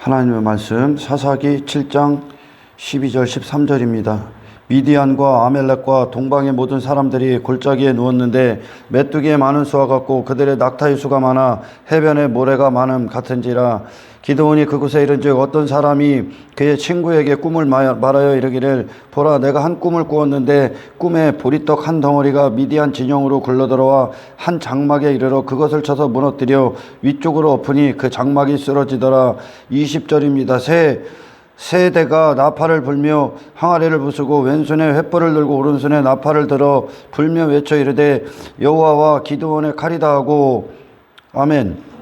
하나님의 말씀 사사기 7장 12절 13절입니다. 미디안과 아멜렉과 동방의 모든 사람들이 골짜기에 누웠는데 메뚜기의 많은 수와 같고 그들의 낙타의 수가 많아 해변에 모래가 많음 같은지라. 기드온이 그곳에 이른즉 어떤 사람이 그의 친구에게 꿈을 말하여 이르기를, 보라, 내가 한 꿈을 꾸었는데 꿈에 보리떡 한 덩어리가 미디안 진영으로 굴러들어와 한 장막에 이르러 그것을 쳐서 무너뜨려 위쪽으로 엎으니 그 장막이 쓰러지더라. 20절입니다. 세 대가 나팔을 불며 항아리를 부수고 왼손에 횃불을 들고 오른손에 나팔을 들어 불며 외쳐 이르되, 여호와와 기드온의 칼이다 하고. 아멘.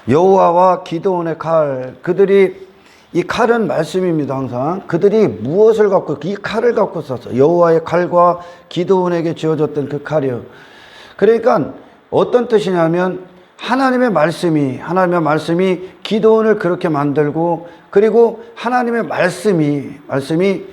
여호와와 기드온의 칼. 그들이, 이 칼은 말씀입니다. 항상 그들이 무엇을 갖고, 이 칼을 갖고 썼어. 여호와의 칼과 기드온에게 지어졌던 그 칼이요. 그러니까 어떤 뜻이냐면 하나님의 말씀이 기드온을 그렇게 만들고, 그리고 하나님의 말씀이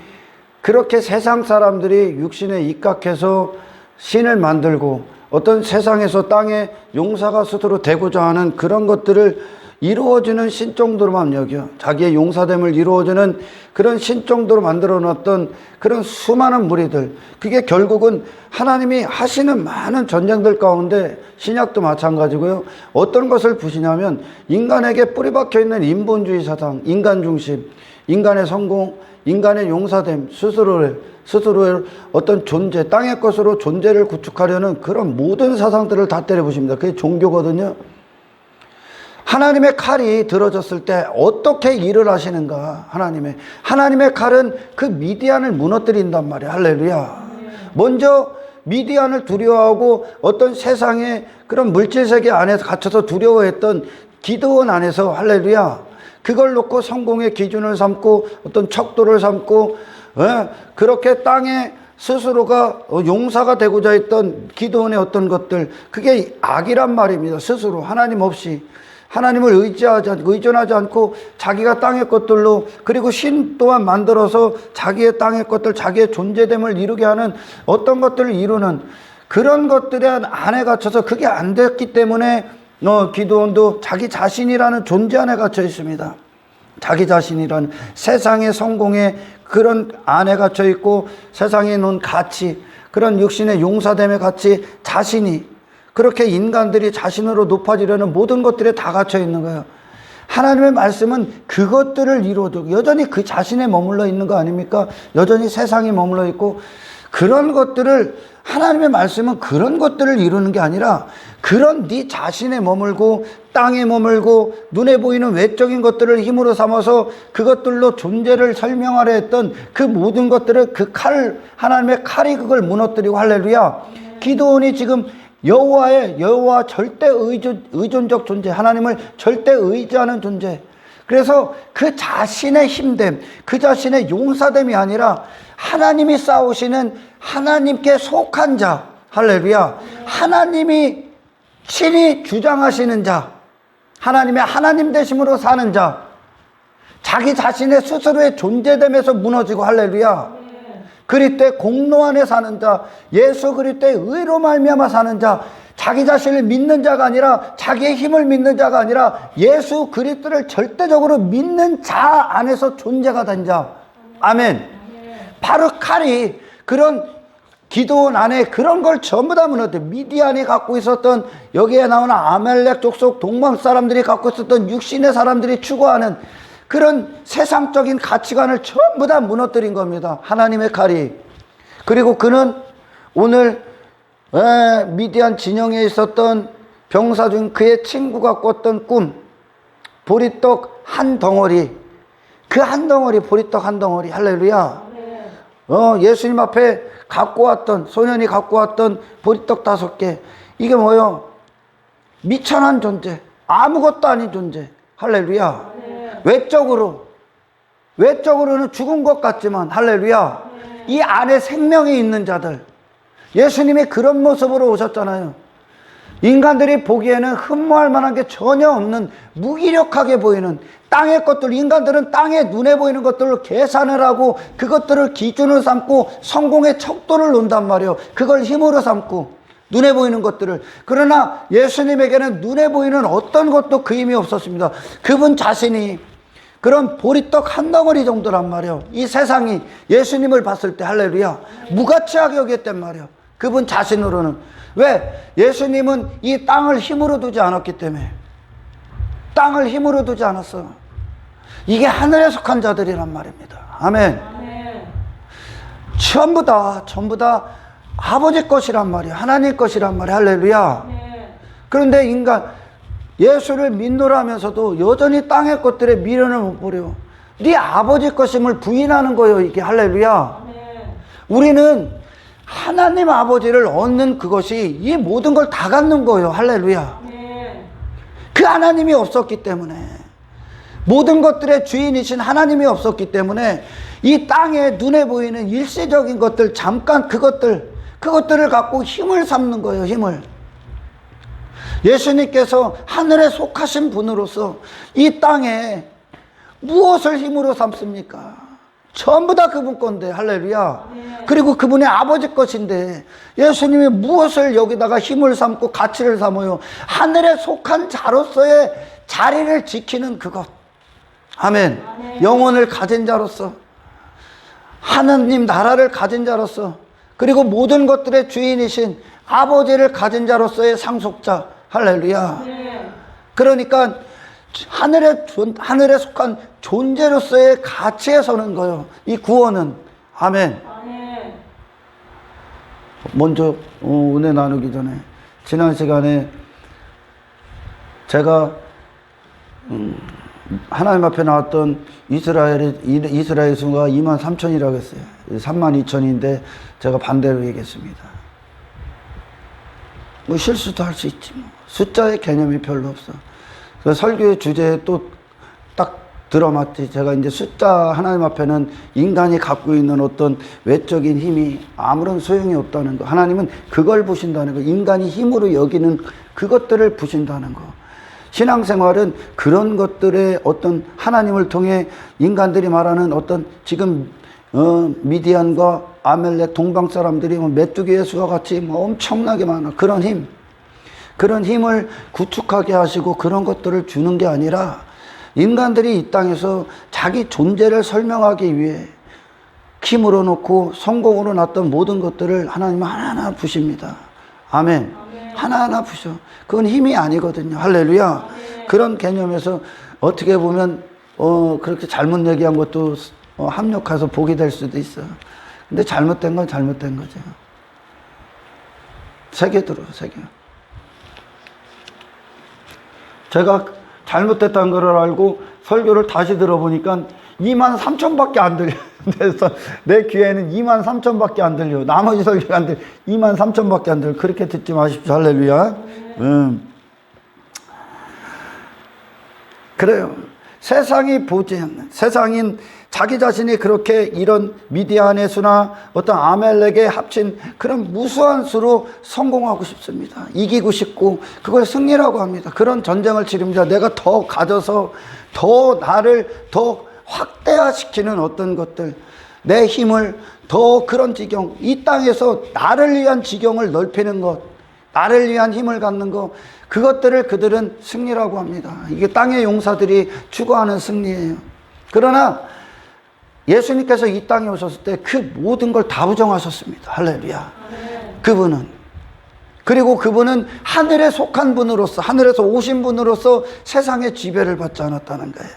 그렇게 세상 사람들이 육신에 입각해서 신을 만들고 어떤 세상에서 땅에 용사가 스스로 되고자 하는 그런 것들을 이루어지는 신 정도로만 여겨. 자기의 용사됨을 이루어지는 그런 신 정도로 만들어 놨던 그런 수많은 무리들, 그게 결국은 하나님이 하시는 많은 전쟁들 가운데 신약도 마찬가지고요. 어떤 것을 부시냐면 인간에게 뿌리박혀 있는 인본주의 사상, 인간 중심, 인간의 성공, 인간의 용사됨, 스스로의 어떤 존재, 땅의 것으로 존재를 구축하려는 그런 모든 사상들을 다 때려부십니다. 그게 종교거든요. 하나님의 칼이 들어졌을 때 어떻게 일을 하시는가? 하나님의 칼은 그 미디안을 무너뜨린단 말이야. 할렐루야. 먼저 미디안을 두려워하고 어떤 세상의 그런 물질세계 안에서 갇혀서 두려워했던 기드온 안에서, 할렐루야, 그걸 놓고 성공의 기준을 삼고 어떤 척도를 삼고, 그렇게 땅에 스스로가 용사가 되고자 했던 기드온의 어떤 것들, 그게 악이란 말입니다. 스스로 하나님 없이, 하나님을 의존하지 않고 자기가 땅의 것들로, 그리고 신 또한 만들어서 자기의 땅의 것들, 자기의 존재됨을 이루게 하는 어떤 것들을 이루는 그런 것들에 안에 갇혀서 그게 안 됐기 때문에 기드온도 자기 자신이라는 존재 안에 갇혀 있습니다. 자기 자신이라는 세상의 성공에 그런 안에 갇혀 있고, 세상에 놓은 가치, 그런 육신의 용사됨의 가치, 자신이, 그렇게 인간들이 자신으로 높아지려는 모든 것들에 다 갇혀 있는 거예요. 하나님의 말씀은 그것들을 이루어주고, 여전히 그 자신에 머물러 있는 거 아닙니까? 여전히 세상에 머물러 있고, 그런 것들을, 하나님의 말씀은 그런 것들을 이루는 게 아니라 그런 네 자신에 머물고 땅에 머물고 눈에 보이는 외적인 것들을 힘으로 삼아서 그것들로 존재를 설명하려 했던 그 모든 것들을 그 칼, 하나님의 칼이 그걸 무너뜨리고, 할렐루야. 기드온이 지금 여호와 절대 의존적 존재, 하나님을 절대 의지하는 존재. 그래서 그 자신의 힘됨, 그 자신의 용사됨이 아니라 하나님이 싸우시는 하나님께 속한 자, 할렐루야, 하나님이 친히 주장하시는 자, 하나님의 하나님 되심으로 사는 자, 자기 자신의 스스로의 존재됨에서 무너지고, 할렐루야, 그리스도의 공로 안에 사는 자, 예수 그리스도의 의로 말미암아 사는 자, 자기 자신을 믿는 자가 아니라, 자기의 힘을 믿는 자가 아니라 예수 그리스도를 절대적으로 믿는 자 안에서 존재가 된 자. 아멘. 바로 칼이 그런 기드온 안에 그런 걸 전부 다 무너뜨려. 미디안이 갖고 있었던, 여기에 나오는 아멜렉 족속 동방 사람들이 갖고 있었던 육신의 사람들이 추구하는 그런 세상적인 가치관을 전부 다 무너뜨린 겁니다. 하나님의 칼이. 그리고 그는 오늘 미디안 진영에 있었던 병사 중 그의 친구가 꿨던 꿈, 보리떡 한 덩어리, 그 한 덩어리, 보리떡 한 덩어리, 할렐루야. 예수님 앞에 갖고 왔던, 소년이 갖고 왔던 보리떡 5개, 이게 뭐예요? 미천한 존재, 아무것도 아닌 존재, 할렐루야. 외적으로는 죽은 것 같지만, 할렐루야, 이 안에 생명이 있는 자들. 예수님이 그런 모습으로 오셨잖아요. 인간들이 보기에는 흠모할 만한 게 전혀 없는, 무기력하게 보이는 땅의 것들, 인간들은 땅에 눈에 보이는 것들을 계산을 하고 그것들을 기준으로 삼고 성공의 척도를 논단 말이에요. 그걸 힘으로 삼고, 눈에 보이는 것들을. 그러나 예수님에게는 눈에 보이는 어떤 것도 그 힘이 없었습니다. 그분 자신이 그런 보리떡 한 덩어리 정도란 말이에요. 이 세상이 예수님을 봤을 때 할렐루야 무가치하게 여겼단 말이에요. 그분 자신으로는. 왜? 예수님은 이 땅을 힘으로 두지 않았기 때문에. 땅을 힘으로 두지 않았어. 이게 하늘에 속한 자들이란 말입니다. 아멘. 전부 다 아버지 것이란 말이야. 하나님 것이란 말이야. 할렐루야. 그런데 인간 예수를 믿노라면서도 여전히 땅의 것들에 미련을 못 버려. 네 아버지 것임을 부인하는 거예요. 이게 할렐루야. 우리는 하나님 아버지를 얻는 그것이 이 모든 걸 다 갖는 거예요. 할렐루야. 그 하나님이 없었기 때문에, 모든 것들의 주인이신 하나님이 없었기 때문에 이 땅에 눈에 보이는 일시적인 것들, 잠깐 그것들을 갖고 힘을 삼는 거예요. 힘을. 예수님께서 하늘에 속하신 분으로서 이 땅에 무엇을 힘으로 삼습니까? 전부 다 그분 건데. 할렐루야. 그리고 그분의 아버지 것인데 예수님이 무엇을 여기다가 힘을 삼고 가치를 삼어요? 하늘에 속한 자로서의 자리를 지키는 그것. 아멘. 영혼을 가진 자로서, 하나님 나라를 가진 자로서, 그리고 모든 것들의 주인이신 아버지를 가진 자로서의 상속자. 할렐루야. 그러니까 하늘에 속한 존재로서의 가치에 서는 거예요. 이 구원은. 아멘. 먼저 은혜 나누기 전에 지난 시간에 제가 하나님 앞에 나왔던 이스라엘 수가 23,000이라고 했어요. 32,000인데 제가 반대로 얘기했습니다. 뭐 실수도 할 수 있지 뭐. 숫자의 개념이 별로 없어. 그래서 설교의 주제에 또 딱 들어맞지. 제가 이제 숫자 하나님 앞에는 인간이 갖고 있는 어떤 외적인 힘이 아무런 소용이 없다는 거. 하나님은 그걸 보신다는 거. 인간이 힘으로 여기는 그것들을 보신다는 거. 신앙생활은 그런 것들의 어떤 하나님을 통해 인간들이 말하는 어떤 지금 미디안과 아멜렉 동방 사람들이 뭐 메뚜기의 수와 같이 뭐 엄청나게 많아. 그런 힘을 구축하게 하시고 그런 것들을 주는 게 아니라 인간들이 이 땅에서 자기 존재를 설명하기 위해 힘으로 놓고 성공으로 놨던 모든 것들을 하나님은 하나하나 부십니다. 아멘. 하나하나 부셔. 그건 힘이 아니거든요. 할렐루야. 그런 개념에서 어떻게 보면 그렇게 잘못 얘기한 것도 합력해서 복이 될 수도 있어. 근데 잘못된 건 잘못된 거죠. 새겨 들어, 새겨. 제가 잘못됐다는 걸 알고 설교를 다시 들어보니까 23,000밖에 안 들려. 그래서 내 귀에는 23,000밖에 안 들려. 나머지 설교가 안 들려. 23,000밖에 안 들려. 그렇게 듣지 마십시오. 할렐루야. 그래요. 세상이 보지 않는, 세상인 자기 자신이 그렇게 이런 미디안의 수나 어떤 아멜렉에 합친 그런 무수한 수로 성공하고 싶습니다. 이기고 싶고 그걸 승리라고 합니다. 그런 전쟁을 치릅니다. 내가 더 가져서 더 나를 더 확대화시키는 어떤 것들, 내 힘을 더 그런 지경, 이 땅에서 나를 위한 지경을 넓히는 것, 나를 위한 힘을 갖는 것, 그것들을 그들은 승리라고 합니다. 이게 땅의 용사들이 추구하는 승리예요. 그러나 예수님께서 이 땅에 오셨을 때 그 모든 걸 다 부정하셨습니다. 할렐루야. 그분은. 그리고 그분은 하늘에 속한 분으로서, 하늘에서 오신 분으로서 세상의 지배를 받지 않았다는 거예요.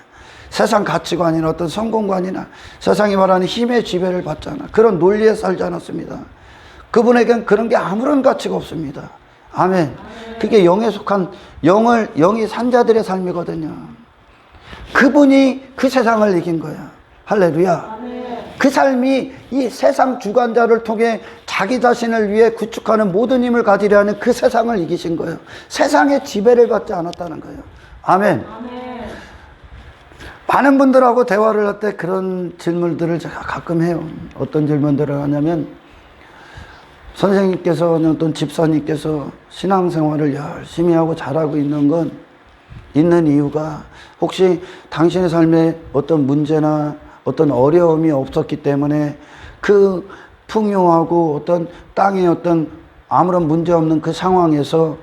세상 가치관이나 어떤 성공관이나 세상이 말하는 힘의 지배를 받지 않아. 그런 논리에 살지 않았습니다. 그분에겐 그런 게 아무런 가치가 없습니다. 아멘. 그게 영에 속한 영이 산 자들의 삶이거든요. 그분이 그 세상을 이긴 거야. 할렐루야. 그 삶이 이 세상 주관자를 통해 자기 자신을 위해 구축하는 모든 힘을 가지려 하는 그 세상을 이기신 거예요. 세상의 지배를 받지 않았다는 거예요. 아멘. 많은 분들하고 대화를 할 때 그런 질문들을 제가 가끔 해요. 어떤 질문들을 하냐면, 선생님께서, 어떤 집사님께서 신앙생활을 열심히 하고 잘하고 있는 이유가 혹시 당신의 삶에 어떤 문제나 어떤 어려움이 없었기 때문에 그 풍요하고 어떤 땅의 어떤 아무런 문제 없는 그 상황에서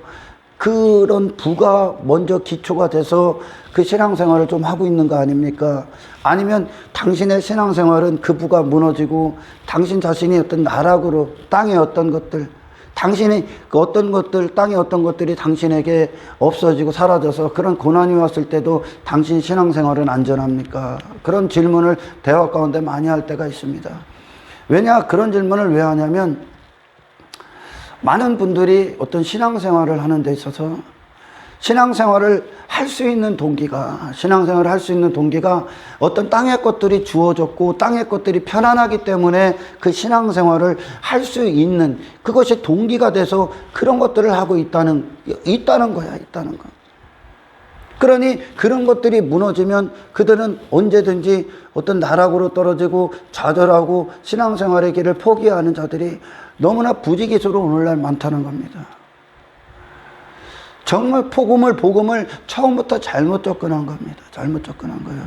그런 부가 먼저 기초가 돼서 그 신앙생활을 좀 하고 있는 거 아닙니까? 아니면 당신의 신앙생활은 그 부가 무너지고 당신 자신이 어떤 나락으로 땅의 어떤 것들, 당신이 그 어떤 것들, 땅의 어떤 것들이 당신에게 없어지고 사라져서 그런 고난이 왔을 때도 당신 신앙생활은 안전합니까? 그런 질문을 대화 가운데 많이 할 때가 있습니다. 왜냐? 그런 질문을 왜 하냐면 많은 분들이 어떤 신앙생활을 하는 데 있어서 신앙생활을 할 수 있는 동기가 어떤 땅의 것들이 주어졌고 땅의 것들이 편안하기 때문에 그 신앙생활을 할 수 있는 그것이 동기가 돼서 그런 것들을 하고 있다는 거야. 그러니 그런 것들이 무너지면 그들은 언제든지 어떤 나락으로 떨어지고 좌절하고 신앙생활의 길을 포기하는 자들이 너무나 부지기수로 오늘날 많다는 겁니다. 정말 복음을 처음부터 잘못 접근한 겁니다. 잘못 접근한 거예요.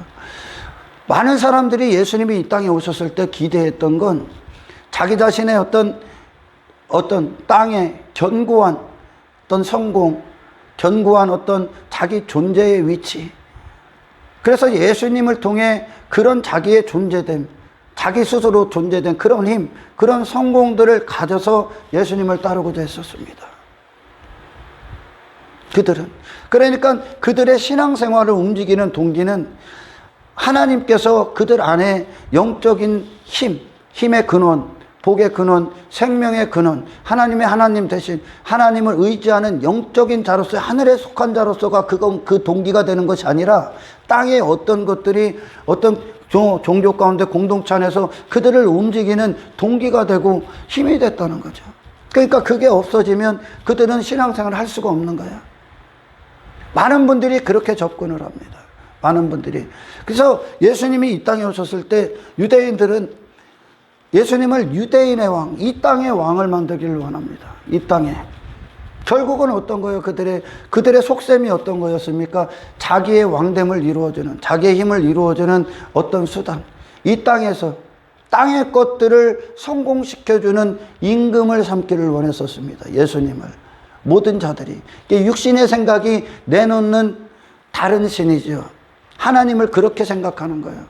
많은 사람들이 예수님이 이 땅에 오셨을 때 기대했던 건 자기 자신의 어떤 땅에 견고한 어떤 성공, 견고한 어떤 자기 존재의 위치. 그래서 예수님을 통해 그런 자기의 존재됨, 자기 스스로 존재된 그런 힘, 그런 성공들을 가져서 예수님을 따르고자 했었습니다. 그러니까 그들의 신앙생활을 움직이는 동기는 하나님께서 그들 안에 영적인 힘의 근원, 복의 근원, 생명의 근원, 하나님 대신 하나님을 의지하는 영적인 자로서 하늘에 속한 자로서가 그 동기가 되는 것이 아니라 땅의 어떤 것들이 어떤 종교 가운데 공동체 안에서 그들을 움직이는 동기가 되고 힘이 됐다는 거죠. 그러니까 그게 없어지면 그들은 신앙생활을 할 수가 없는 거야. 많은 분들이 그렇게 접근을 합니다. 많은 분들이. 그래서 예수님이 이 땅에 오셨을 때 유대인들은 예수님을 유대인의 왕, 이 땅의 왕을 만들기를 원합니다. 이 땅에. 결국은 어떤 거예요? 그들의 속셈이 어떤 거였습니까? 자기의 왕됨을 이루어주는, 자기의 힘을 이루어주는 어떤 수단. 이 땅에서 땅의 것들을 성공시켜주는 임금을 삼기를 원했었습니다. 예수님을. 모든 자들이. 육신의 생각이 내놓는 다른 신이죠. 하나님을 그렇게 생각하는 거예요.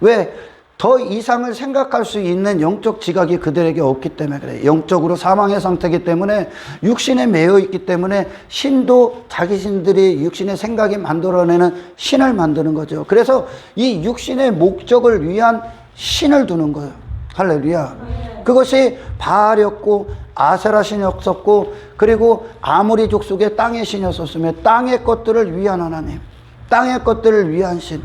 왜? 더 이상을 생각할 수 있는 영적 지각이 그들에게 없기 때문에 그래요. 영적으로 사망의 상태이기 때문에 육신에 매여 있기 때문에 신도 자기 신들이 육신의 생각이 만들어내는 신을 만드는 거죠. 그래서 이 육신의 목적을 위한 신을 두는 거예요. 할렐루야. 그것이 바알이었고 아세라 신이었었고 그리고 아모리 족속의 땅의 신이었었으며 땅의 것들을 위한 하나님, 땅의 것들을 위한 신,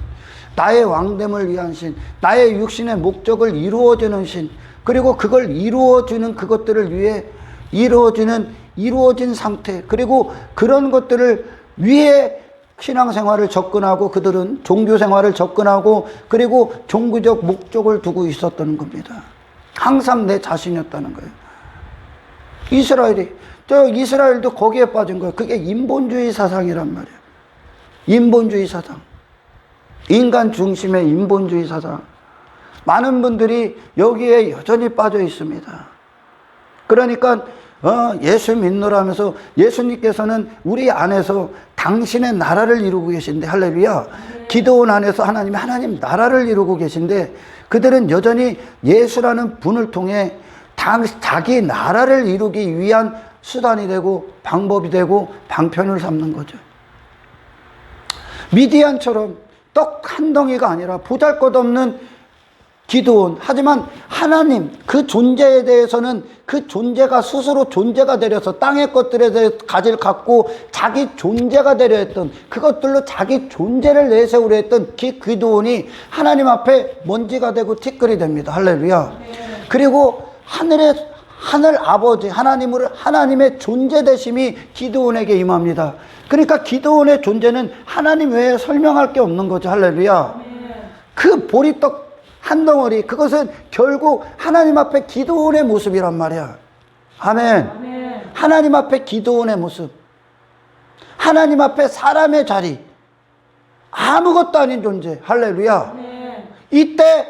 나의 왕됨을 위한 신, 나의 육신의 목적을 이루어주는 신, 그리고 그걸 이루어주는 그것들을 위해 이루어진 상태, 그리고 그런 것들을 위해 신앙생활을 접근하고 그들은 종교생활을 접근하고 그리고 종교적 목적을 두고 있었던 겁니다. 항상 내 자신이었다는 거예요. 이스라엘도 거기에 빠진 거예요. 그게 인본주의 사상이란 말이에요. 인본주의 사상. 인간 중심의 인본주의 사상. 많은 분들이 여기에 여전히 빠져 있습니다. 그러니까 예수 믿노라면서 예수님께서는 우리 안에서 당신의 나라를 이루고 계신데 할렐루야. 기도원 안에서 하나님 나라를 이루고 계신데 그들은 여전히 예수라는 분을 통해 자기 나라를 이루기 위한 수단이 되고 방법이 되고 방편을 삼는 거죠. 미디안처럼 떡 한 덩이가 아니라 보잘것없는 기도원. 하지만 하나님 그 존재에 대해서는 그 존재가 스스로 존재가 되려서 땅의 것들에 대해 갖고 자기 존재가 되려 했던 그것들로 자기 존재를 내세우려 했던 그 기도원이 하나님 앞에 먼지가 되고 티끌이 됩니다. 할렐루야. 그리고 하늘 아버지 하나님의 존재 되심이 기도원에게 임합니다. 그러니까 기도원의 존재는 하나님 외에 설명할 게 없는 거죠. 할렐루야. 그 보리떡 한 덩어리, 그것은 결국 하나님 앞에 기도원의 모습이란 말이야. 아멘. 하나님 앞에 기도원의 모습, 하나님 앞에 사람의 자리, 아무것도 아닌 존재. 할렐루야. 이때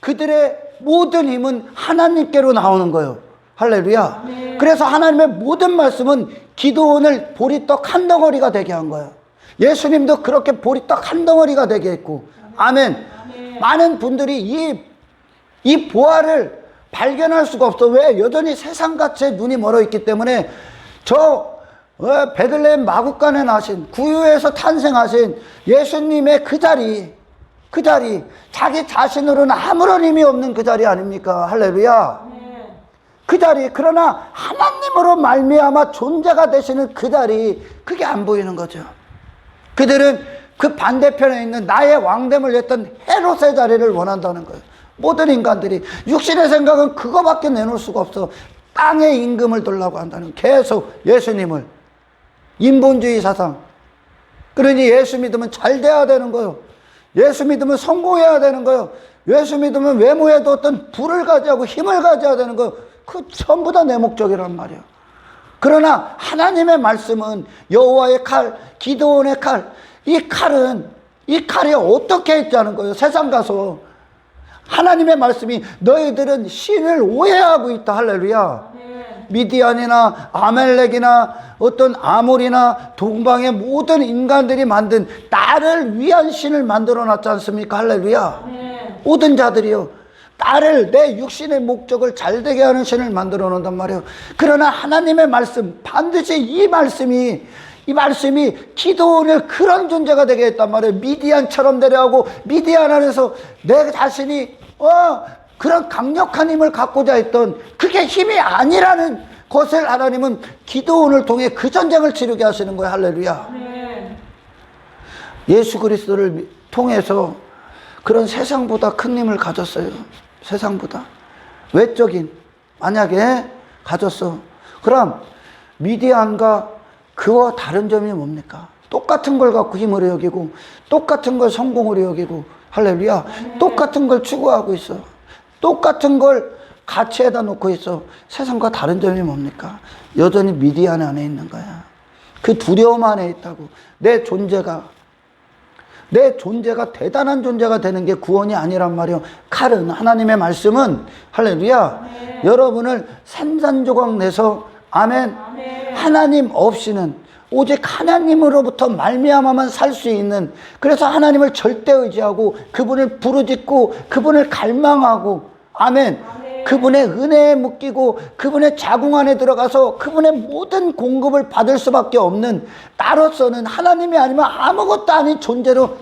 그들의 모든 힘은 하나님께로 나오는 거예요. 할렐루야. 그래서 하나님의 모든 말씀은 기도원을 보리떡 한 덩어리가 되게 한 거예요. 예수님도 그렇게 보리떡 한 덩어리가 되게 했고. 아멘. 많은 분들이 이 보화를 발견할 수가 없어. 왜? 여전히 세상같이 눈이 멀어 있기 때문에 베들레헴 마구간에 나신 구유에서 탄생하신 예수님의 그 자리 자기 자신으로는 아무런 힘이 없는 그 자리 아닙니까? 할렐루야. 그 자리, 그러나 하나님으로 말미암아 존재가 되시는 그 자리, 그게 안 보이는 거죠. 그들은 그 반대편에 있는 나의 왕됨을 했던 헤롯의 자리를 원한다는 거예요. 모든 인간들이 육신의 생각은 그거밖에 내놓을 수가 없어. 땅의 임금을 돌라고 한다는, 계속 예수님을, 인본주의 사상. 그러니 예수 믿으면 잘 돼야 되는 거예요. 예수 믿으면 성공해야 되는 거예요. 예수 믿으면 외모에도 어떤 부를 가지고 힘을 가져야 되는 거예요. 그 전부 다 내 목적이란 말이에요. 그러나 하나님의 말씀은 여호와의 칼, 기드온의 칼, 이 칼이 어떻게 했자는 거예요. 세상 가서 하나님의 말씀이 너희들은 신을 오해하고 있다. 할렐루야. 미디안이나 아멜렉이나 어떤 아몰이나 동방의 모든 인간들이 만든 나를 위한 신을 만들어 놨지 않습니까? 할렐루야. 모든 자들이요, 나를, 내 육신의 목적을 잘되게 하는 신을 만들어 놓는단 말이에요. 그러나 하나님의 말씀, 반드시 이 말씀이 기드온을 그런 존재가 되게 했단 말이에요. 미디안처럼 되려고, 미디안 안에서 내 자신이 그런 강력한 힘을 갖고자 했던, 그게 힘이 아니라는 것을 하나님은 기드온을 통해 그 전쟁을 치르게 하시는 거예요. 할렐루야. 예수 그리스도를 통해서 그런 세상보다 큰 힘을 가졌어요. 세상보다 외적인, 만약에 가졌어. 그럼 미디안과 그와 다른 점이 뭡니까? 똑같은 걸 갖고 힘을 여기고, 똑같은 걸 성공으로 여기고, 할렐루야. 똑같은 걸 추구하고 있어. 똑같은 걸 가치에다 놓고 있어. 세상과 다른 점이 뭡니까? 여전히 미디안 안에 있는 거야. 그 두려움 안에 있다고. 내 존재가 대단한 존재가 되는 게 구원이 아니란 말이에요. 칼은, 하나님의 말씀은, 할렐루야, 여러분을 산산조각 내서, 아멘, 하나님 없이는, 오직 하나님으로부터 말미암아만 살 수 있는, 그래서 하나님을 절대 의지하고 그분을 부르짖고 그분을 갈망하고, 아멘, 그분의 은혜에 묶이고 그분의 자궁 안에 들어가서 그분의 모든 공급을 받을 수밖에 없는, 나로서는 하나님이 아니면 아무것도 아닌 존재로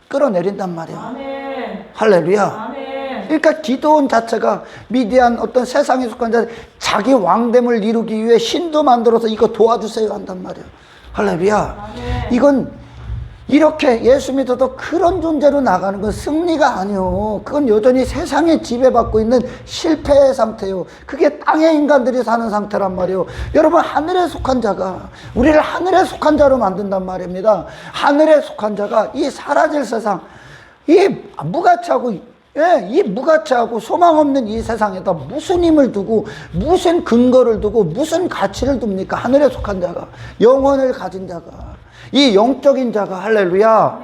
끌어내린단 말이에요. 아멘. 할렐루야. 아멘. 그러니까 기드온 자체가 미디안 어떤 세상에 속한 자, 자기 왕됨을 이루기 위해 신도 만들어서 이거 도와주세요 한단 말이에요. 할렐루야. 아멘. 이건 이렇게 예수 믿어도 그런 존재로 나가는 건 승리가 아니요. 그건 여전히 세상에 지배받고 있는 실패의 상태요. 그게 땅의 인간들이 사는 상태란 말이에요. 여러분, 하늘에 속한 자가 우리를 하늘에 속한 자로 만든단 말입니다. 하늘에 속한 자가 이 사라질 세상, 이 무가치하고 소망 없는 이 세상에다 무슨 힘을 두고, 무슨 근거를 두고, 무슨 가치를 둡니까? 하늘에 속한 자가, 영혼을 가진 자가, 이 영적인 자가, 할렐루야.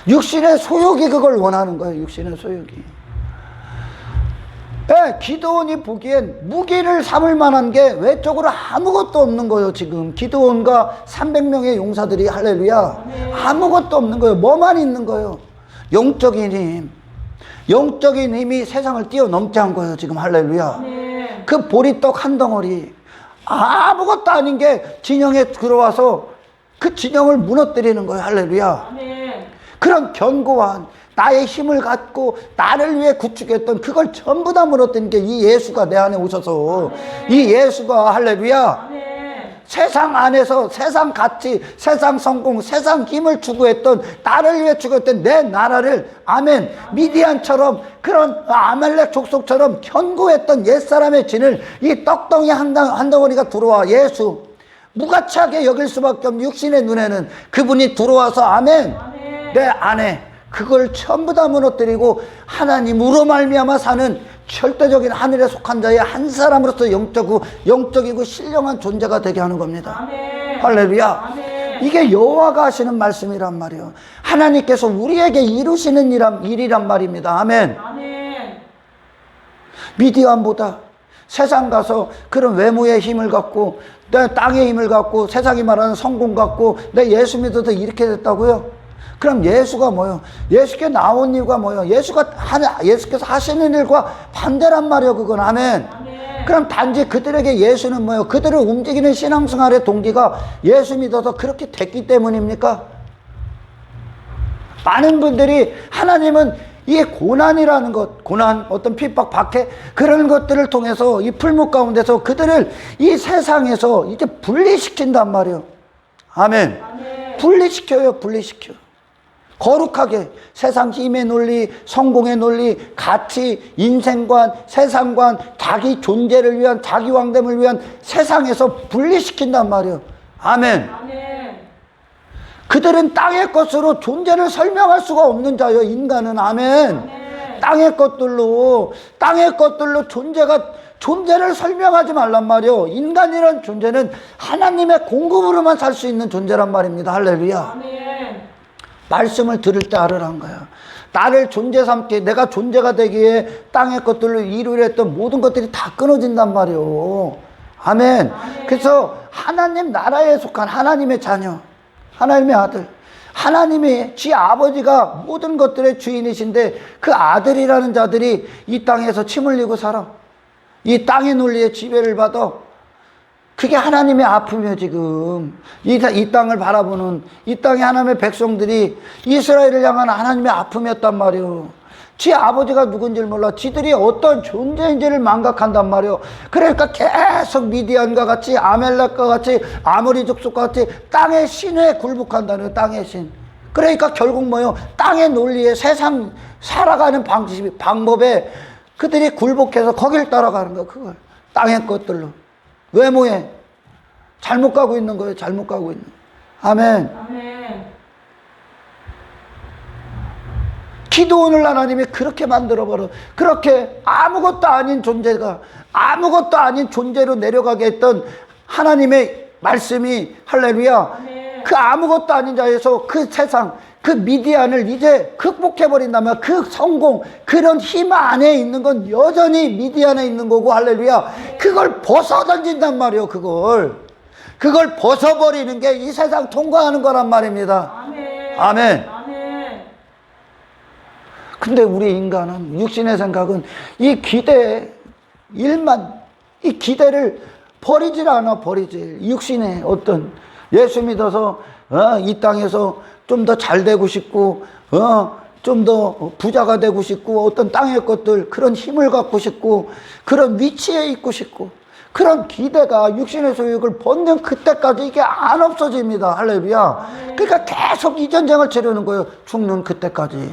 육신의 소욕이 그걸 원하는 거예요. 육신의 소욕이. 기드온이 보기엔 무기를 삼을 만한 게 외적으로 아무것도 없는 거예요. 지금 기드온과 300명의 용사들이, 할렐루야, 아무것도 없는 거예요. 뭐만 있는 거예요? 영적인 힘. 영적인 힘이 세상을 뛰어넘지 않은 거예요. 지금, 할렐루야. 그 보리떡 한 덩어리, 아무것도 아닌 게 진영에 들어와서 그 진영을 무너뜨리는 거예요. 할렐루야. 아멘. 그런 견고한 나의 힘을 갖고 나를 위해 구축했던 그걸 전부 다 무너뜨린 게 이 예수가 내 안에 오셔서, 아멘. 이 예수가, 할렐루야, 아멘. 세상 안에서 세상 가치, 세상 성공, 세상 힘을 추구했던, 나를 위해 추구했던 내 나라를, 아멘, 미디안처럼 그런 아말렉 족속처럼 견고했던 옛사람의 진을 이 떡덩이 한 덩어리가 들어와 예수 무가치하게 여길 수밖에 없는 육신의 눈에는 그분이 들어와서, 아멘, 내 안에 그걸 전부 다 무너뜨리고 하나님으로 말미암아 사는 절대적인 하늘에 속한 자의 한 사람으로서 영적이고 신령한 존재가 되게 하는 겁니다. 아멘. 할렐루야. 아멘. 이게 여호와가 하시는 말씀이란 말이에요. 하나님께서 우리에게 이루시는 일이란 말입니다. 아멘. 아멘. 미디안보다 세상 가서 그런 외모의 힘을 갖고 내 땅의 힘을 갖고 세상이 말하는 성공 갖고 내 예수 믿어서 이렇게 됐다고요? 그럼 예수가 뭐요? 예수께 나온 이유가 뭐요? 예수께서 하시는 일과 반대란 말이요. 그건 아멘. 그럼 단지 그들에게 예수는 뭐요? 그들을 움직이는 신앙생활의 동기가 예수 믿어서 그렇게 됐기 때문입니까? 많은 분들이 하나님은 이 고난이라는 것, 고난, 어떤 핍박, 박해, 그런 것들을 통해서 이 풀무 가운데서 그들을 이 세상에서 이제 분리시킨단 말이에요. 아멘. 분리시켜요, 분리시켜. 거룩하게 세상 힘의 논리, 성공의 논리, 가치, 인생관, 세상관, 자기 존재를 위한, 자기 왕됨을 위한 세상에서 분리시킨단 말이에요. 아멘. 그들은 땅의 것으로 존재를 설명할 수가 없는 자요, 인간은. 아멘. 땅의 것들로 존재를 설명하지 말란 말이요. 인간이란 존재는 하나님의 공급으로만 살 수 있는 존재란 말입니다. 할렐루야. 말씀을 들을 때 알으란 거야. 나를 존재 삼게, 내가 존재가 되기에 땅의 것들로 이루려 했던 모든 것들이 다 끊어진단 말이요. 아멘. 그래서 하나님 나라에 속한 하나님의 자녀, 하나님의 아들, 하나님의 지 아버지가 모든 것들의 주인이신데 그 아들이라는 자들이 이 땅에서 침 흘리고 살아. 이 땅의 논리에 지배를 받아. 그게 하나님의 아픔이에요. 지금 이 땅을 바라보는 이 땅의 하나님의 백성들이 이스라엘을 향한 하나님의 아픔이었단 말이에요. 지 아버지가 누군지를 몰라. 지들이 어떤 존재인지를 망각한단 말이에요. 그러니까 계속 미디안과 같이 아멜렉과 같이 아모리 족속과 같이 땅의 신에 굴복한다는 거예요. 땅의 신. 그러니까 결국 뭐예요? 땅의 논리에 세상 살아가는 방법에 그들이 굴복해서 거길 따라가는 거예요. 그걸 땅의 것들로. 외모에 잘못 가고 있는 거예요. 잘못 가고 있는. 아멘. 기도원을 하나님이 그렇게 만들어버려. 그렇게 아무것도 아닌 존재가 아무것도 아닌 존재로 내려가게 했던 하나님의 말씀이 할렐루야. 그 아무것도 아닌 자에서 그 세상 그 미디안을 이제 극복해버린다면 그 성공 그런 힘 안에 있는 건 여전히 미디안에 있는 거고 할렐루야. 그걸 벗어던진단 말이에요. 그걸 벗어버리는 게 이 세상 통과하는 거란 말입니다. 아멘. 근데 우리 인간은 육신의 생각은 이 기대 일만 이 기대를 버리질 않아. 육신의 어떤 예수 믿어서 이 땅에서 좀 더 잘 되고 싶고 좀 더 부자가 되고 싶고 어떤 땅의 것들 그런 힘을 갖고 싶고 그런 위치에 있고 싶고 그런 기대가 육신의 소유욕을 벗는 그때까지 이게 안 없어집니다. 할렐루야. 그러니까 계속 이 전쟁을 치르는 거예요. 죽는 그때까지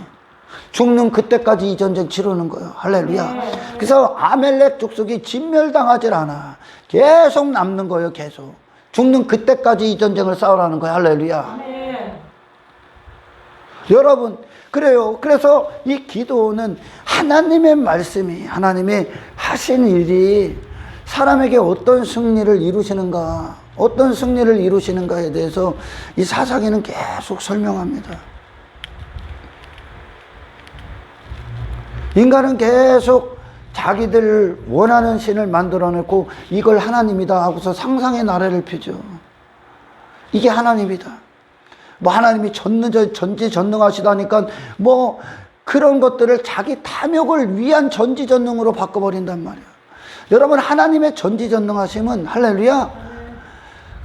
이 전쟁 치르는 거예요. 할렐루야. 그래서 아멜렉 족속이 진멸당하질 않아. 계속 남는 거예요. 계속 죽는 그때까지 이 전쟁을 싸우라는 거예요. 할렐루야. 여러분, 그래요. 그래서 이 기도는 하나님의 말씀이 하나님의 하신 일이 사람에게 어떤 승리를 이루시는가에 대해서 이 사사기는 계속 설명합니다. 인간은 계속 자기들 원하는 신을 만들어내고 이걸 하나님이다 하고서 상상의 나래를 펴죠. 이게 하나님이다. 뭐 하나님이 전지전능하시다니까 뭐 그런 것들을 자기 탐욕을 위한 전지전능으로 바꿔버린단 말이에요. 여러분, 하나님의 전지전능하심은 할렐루야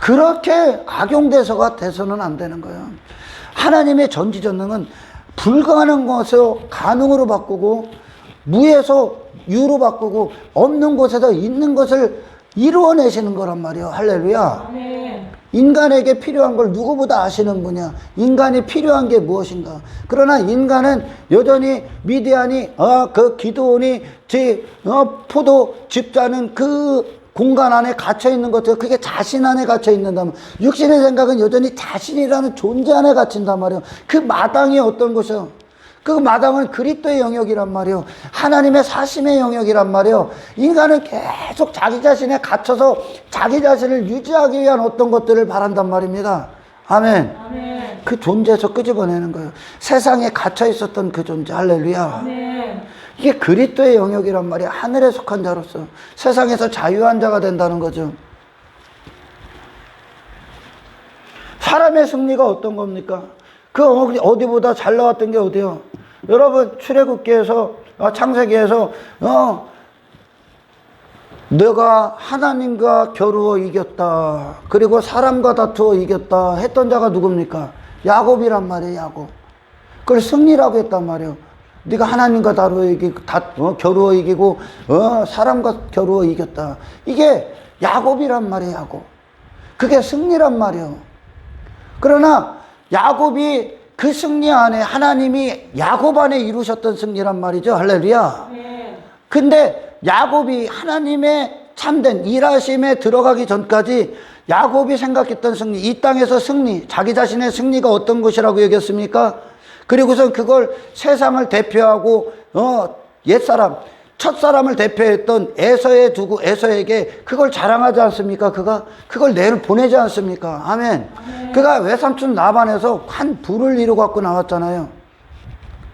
그렇게 악용돼서가 돼서는 안 되는 거예요. 하나님의 전지전능은 불가능한 것을 가능으로 바꾸고 무에서 유로 바꾸고 없는 곳에서 있는 것을 이루어내시는 거란 말이에요. 할렐루야. 인간에게 필요한 걸 누구보다 아시는 분이야. 인간이 필요한 게 무엇인가. 그러나 인간은 여전히 미디안이 그 기드온이 포도 즙자는 그 공간 안에 갇혀 있는 것들, 그게 자신 안에 갇혀 있는다면 육신의 생각은 여전히 자신이라는 존재 안에 갇힌단 말이에요. 그 마당이 어떤 것이요? 그 마당은 그리스도의 영역이란 말이에요. 하나님의 사심의 영역이란 말이에요. 인간은 계속 자기 자신에 갇혀서 자기 자신을 유지하기 위한 어떤 것들을 바란단 말입니다. 아멘. 아멘. 그 존재에서 끄집어내는 거예요. 세상에 갇혀 있었던 그 존재. 할렐루야. 아멘. 이게 그리스도의 영역이란 말이야. 하늘에 속한 자로서 세상에서 자유한 자가 된다는 거죠. 사람의 승리가 어떤 겁니까? 그 어디보다 잘 나왔던 게 어디요? 여러분 출애굽기에서 창세기에서 너가 하나님과 겨루어 이겼다. 그리고 사람과 다투어 이겼다 했던 자가 누굽니까? 야곱이란 말이에요. 야곱. 그걸 승리라고 했단 말이에요. 네가 하나님과 겨루어 이기고 사람과 겨루어 이겼다. 이게 야곱이란 말이에요. 야곱. 그게 승리란 말이에요. 그러나 야곱이 그 승리 안에 하나님이 야곱 안에 이루셨던 승리란 말이죠. 할렐루야. 근데 야곱이 하나님의 참된 일하심에 들어가기 전까지 야곱이 생각했던 승리, 이 땅에서 승리, 자기 자신의 승리가 어떤 것이라고 여겼습니까? 그리고선 그걸 세상을 대표하고 옛사람, 첫사람을 대표했던 에서에게 그걸 자랑하지 않습니까? 그걸 보내지 않습니까? 아멘. 그가 외삼촌 라반에서 한 부를 이루고 갖고 나왔잖아요.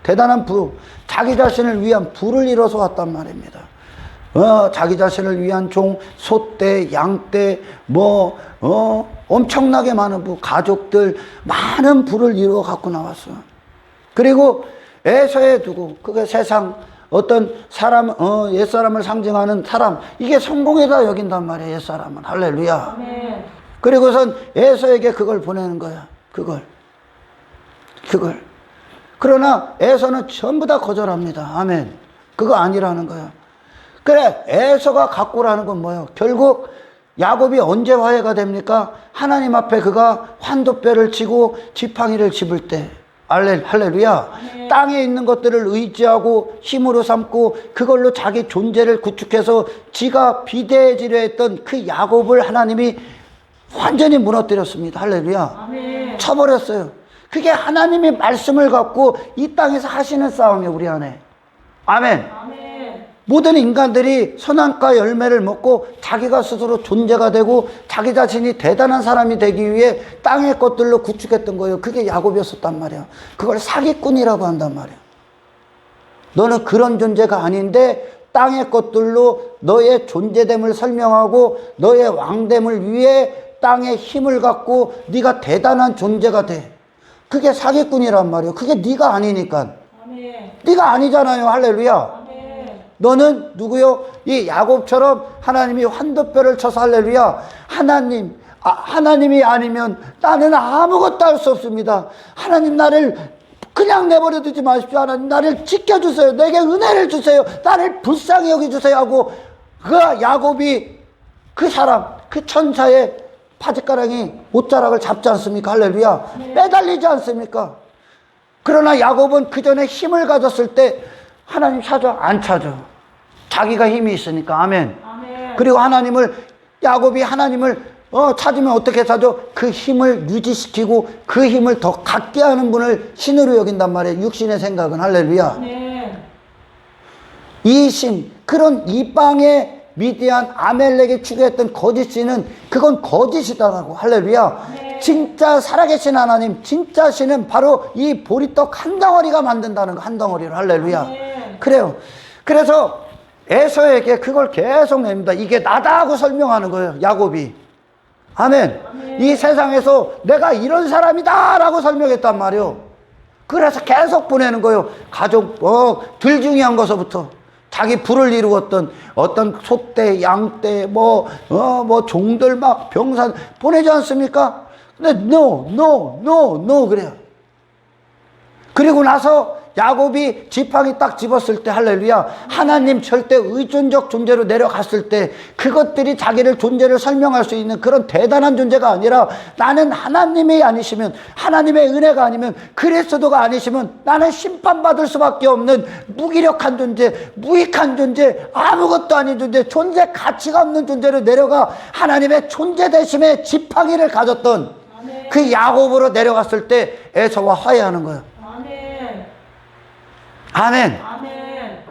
대단한 부, 자기 자신을 위한 부를 이뤄서 왔단 말입니다. 자기 자신을 위한 종, 소떼, 양떼, 엄청나게 많은 부, 가족들, 많은 부를 이루어 갖고 나왔어. 그리고 에서에 두고, 그게 세상, 어떤 사람, 옛사람을 상징하는 사람, 이게 성공에다 여긴단 말이에요, 옛사람은. 할렐루야. 아멘. 그리고선 에서에게 그걸 보내는 거야, 그걸. 그러나 에서는 전부 다 거절합니다. 아멘. 그거 아니라는 거야. 그래, 에서가 갖고라는 건 뭐예요? 결국 야곱이 언제 화해가 됩니까? 하나님 앞에 그가 환도뼈를 치고 지팡이를 집을 때. 할렐루야. 아멘. 땅에 있는 것들을 의지하고 힘으로 삼고 그걸로 자기 존재를 구축해서 지가 비대해지려 했던 그 야곱을 하나님이 완전히 무너뜨렸습니다. 할렐루야. 아멘. 쳐버렸어요. 그게 하나님의 말씀을 갖고 이 땅에서 하시는 싸움이에요, 우리 안에. 아멘. 아멘. 모든 인간들이 선악과 열매를 먹고 자기가 스스로 존재가 되고 자기 자신이 대단한 사람이 되기 위해 땅의 것들로 구축했던 거예요. 그게 야곱이었었단 말이야. 그걸 사기꾼이라고 한단 말이야. 너는 그런 존재가 아닌데 땅의 것들로 너의 존재됨을 설명하고 너의 왕됨을 위해 땅의 힘을 갖고 네가 대단한 존재가 돼. 그게 사기꾼이란 말이에요. 그게 네가 아니니까. 아멘. 네가 아니잖아요. 할렐루야. 너는 누구요? 이 야곱처럼 하나님이 환도뼈를 쳐서 할렐루야. 하나님이 아니면 나는 아무것도 할 수 없습니다. 하나님 나를 그냥 내버려 두지 마십시오. 하나님 나를 지켜주세요. 내게 은혜를 주세요. 나를 불쌍히 여겨주세요 하고 그 야곱이 그 사람, 그 천사의 바짓가랑이 옷자락을 잡지 않습니까? 할렐루야. 매달리지 않습니까? 그러나 야곱은 그 전에 힘을 가졌을 때 하나님 찾아? 안 찾아. 자기가 힘이 있으니까. 아멘. 아멘. 그리고 야곱이 하나님을 찾으면 어떻게 찾아? 그 힘을 유지시키고 그 힘을 더 갖게 하는 분을 신으로 여긴단 말이에요. 육신의 생각은. 할렐루야. 아멘. 이 신, 그런 이방의 미디안 아멜렉에 추구했던 거짓 신은 그건 거짓이다라고. 할렐루야. 아멘. 진짜 살아계신 하나님, 진짜 신은 바로 이 보리떡 한 덩어리가 만든다는 거. 한 덩어리를. 할렐루야. 아멘. 그래요. 그래서 에서에게 그걸 계속 냅니다. 이게 나다 하고 설명하는 거예요, 야곱이. 아멘. 아멘. 이 세상에서 내가 이런 사람이다 라고 설명했단 말이에요. 그래서 계속 보내는 거예요. 가족, 들 중요한 것부터 자기 부를 이루었던 어떤 소떼, 양떼, 종들 막 병산 보내지 않습니까? 근데 no 그래요. 그리고 나서 야곱이 지팡이 딱 집었을 때 할렐루야. 하나님 절대 의존적 존재로 내려갔을 때 그것들이 자기를 존재를 설명할 수 있는 그런 대단한 존재가 아니라 나는 하나님이 아니시면 하나님의 은혜가 아니면 그리스도가 아니시면 나는 심판받을 수밖에 없는 무기력한 존재, 무익한 존재, 아무것도 아닌 존재, 존재 가치가 없는 존재로 내려가 하나님의 존재 대심의 지팡이를 가졌던 아멘. 그 야곱으로 내려갔을 때 에서와 화해하는 거예요. 아멘. 아멘.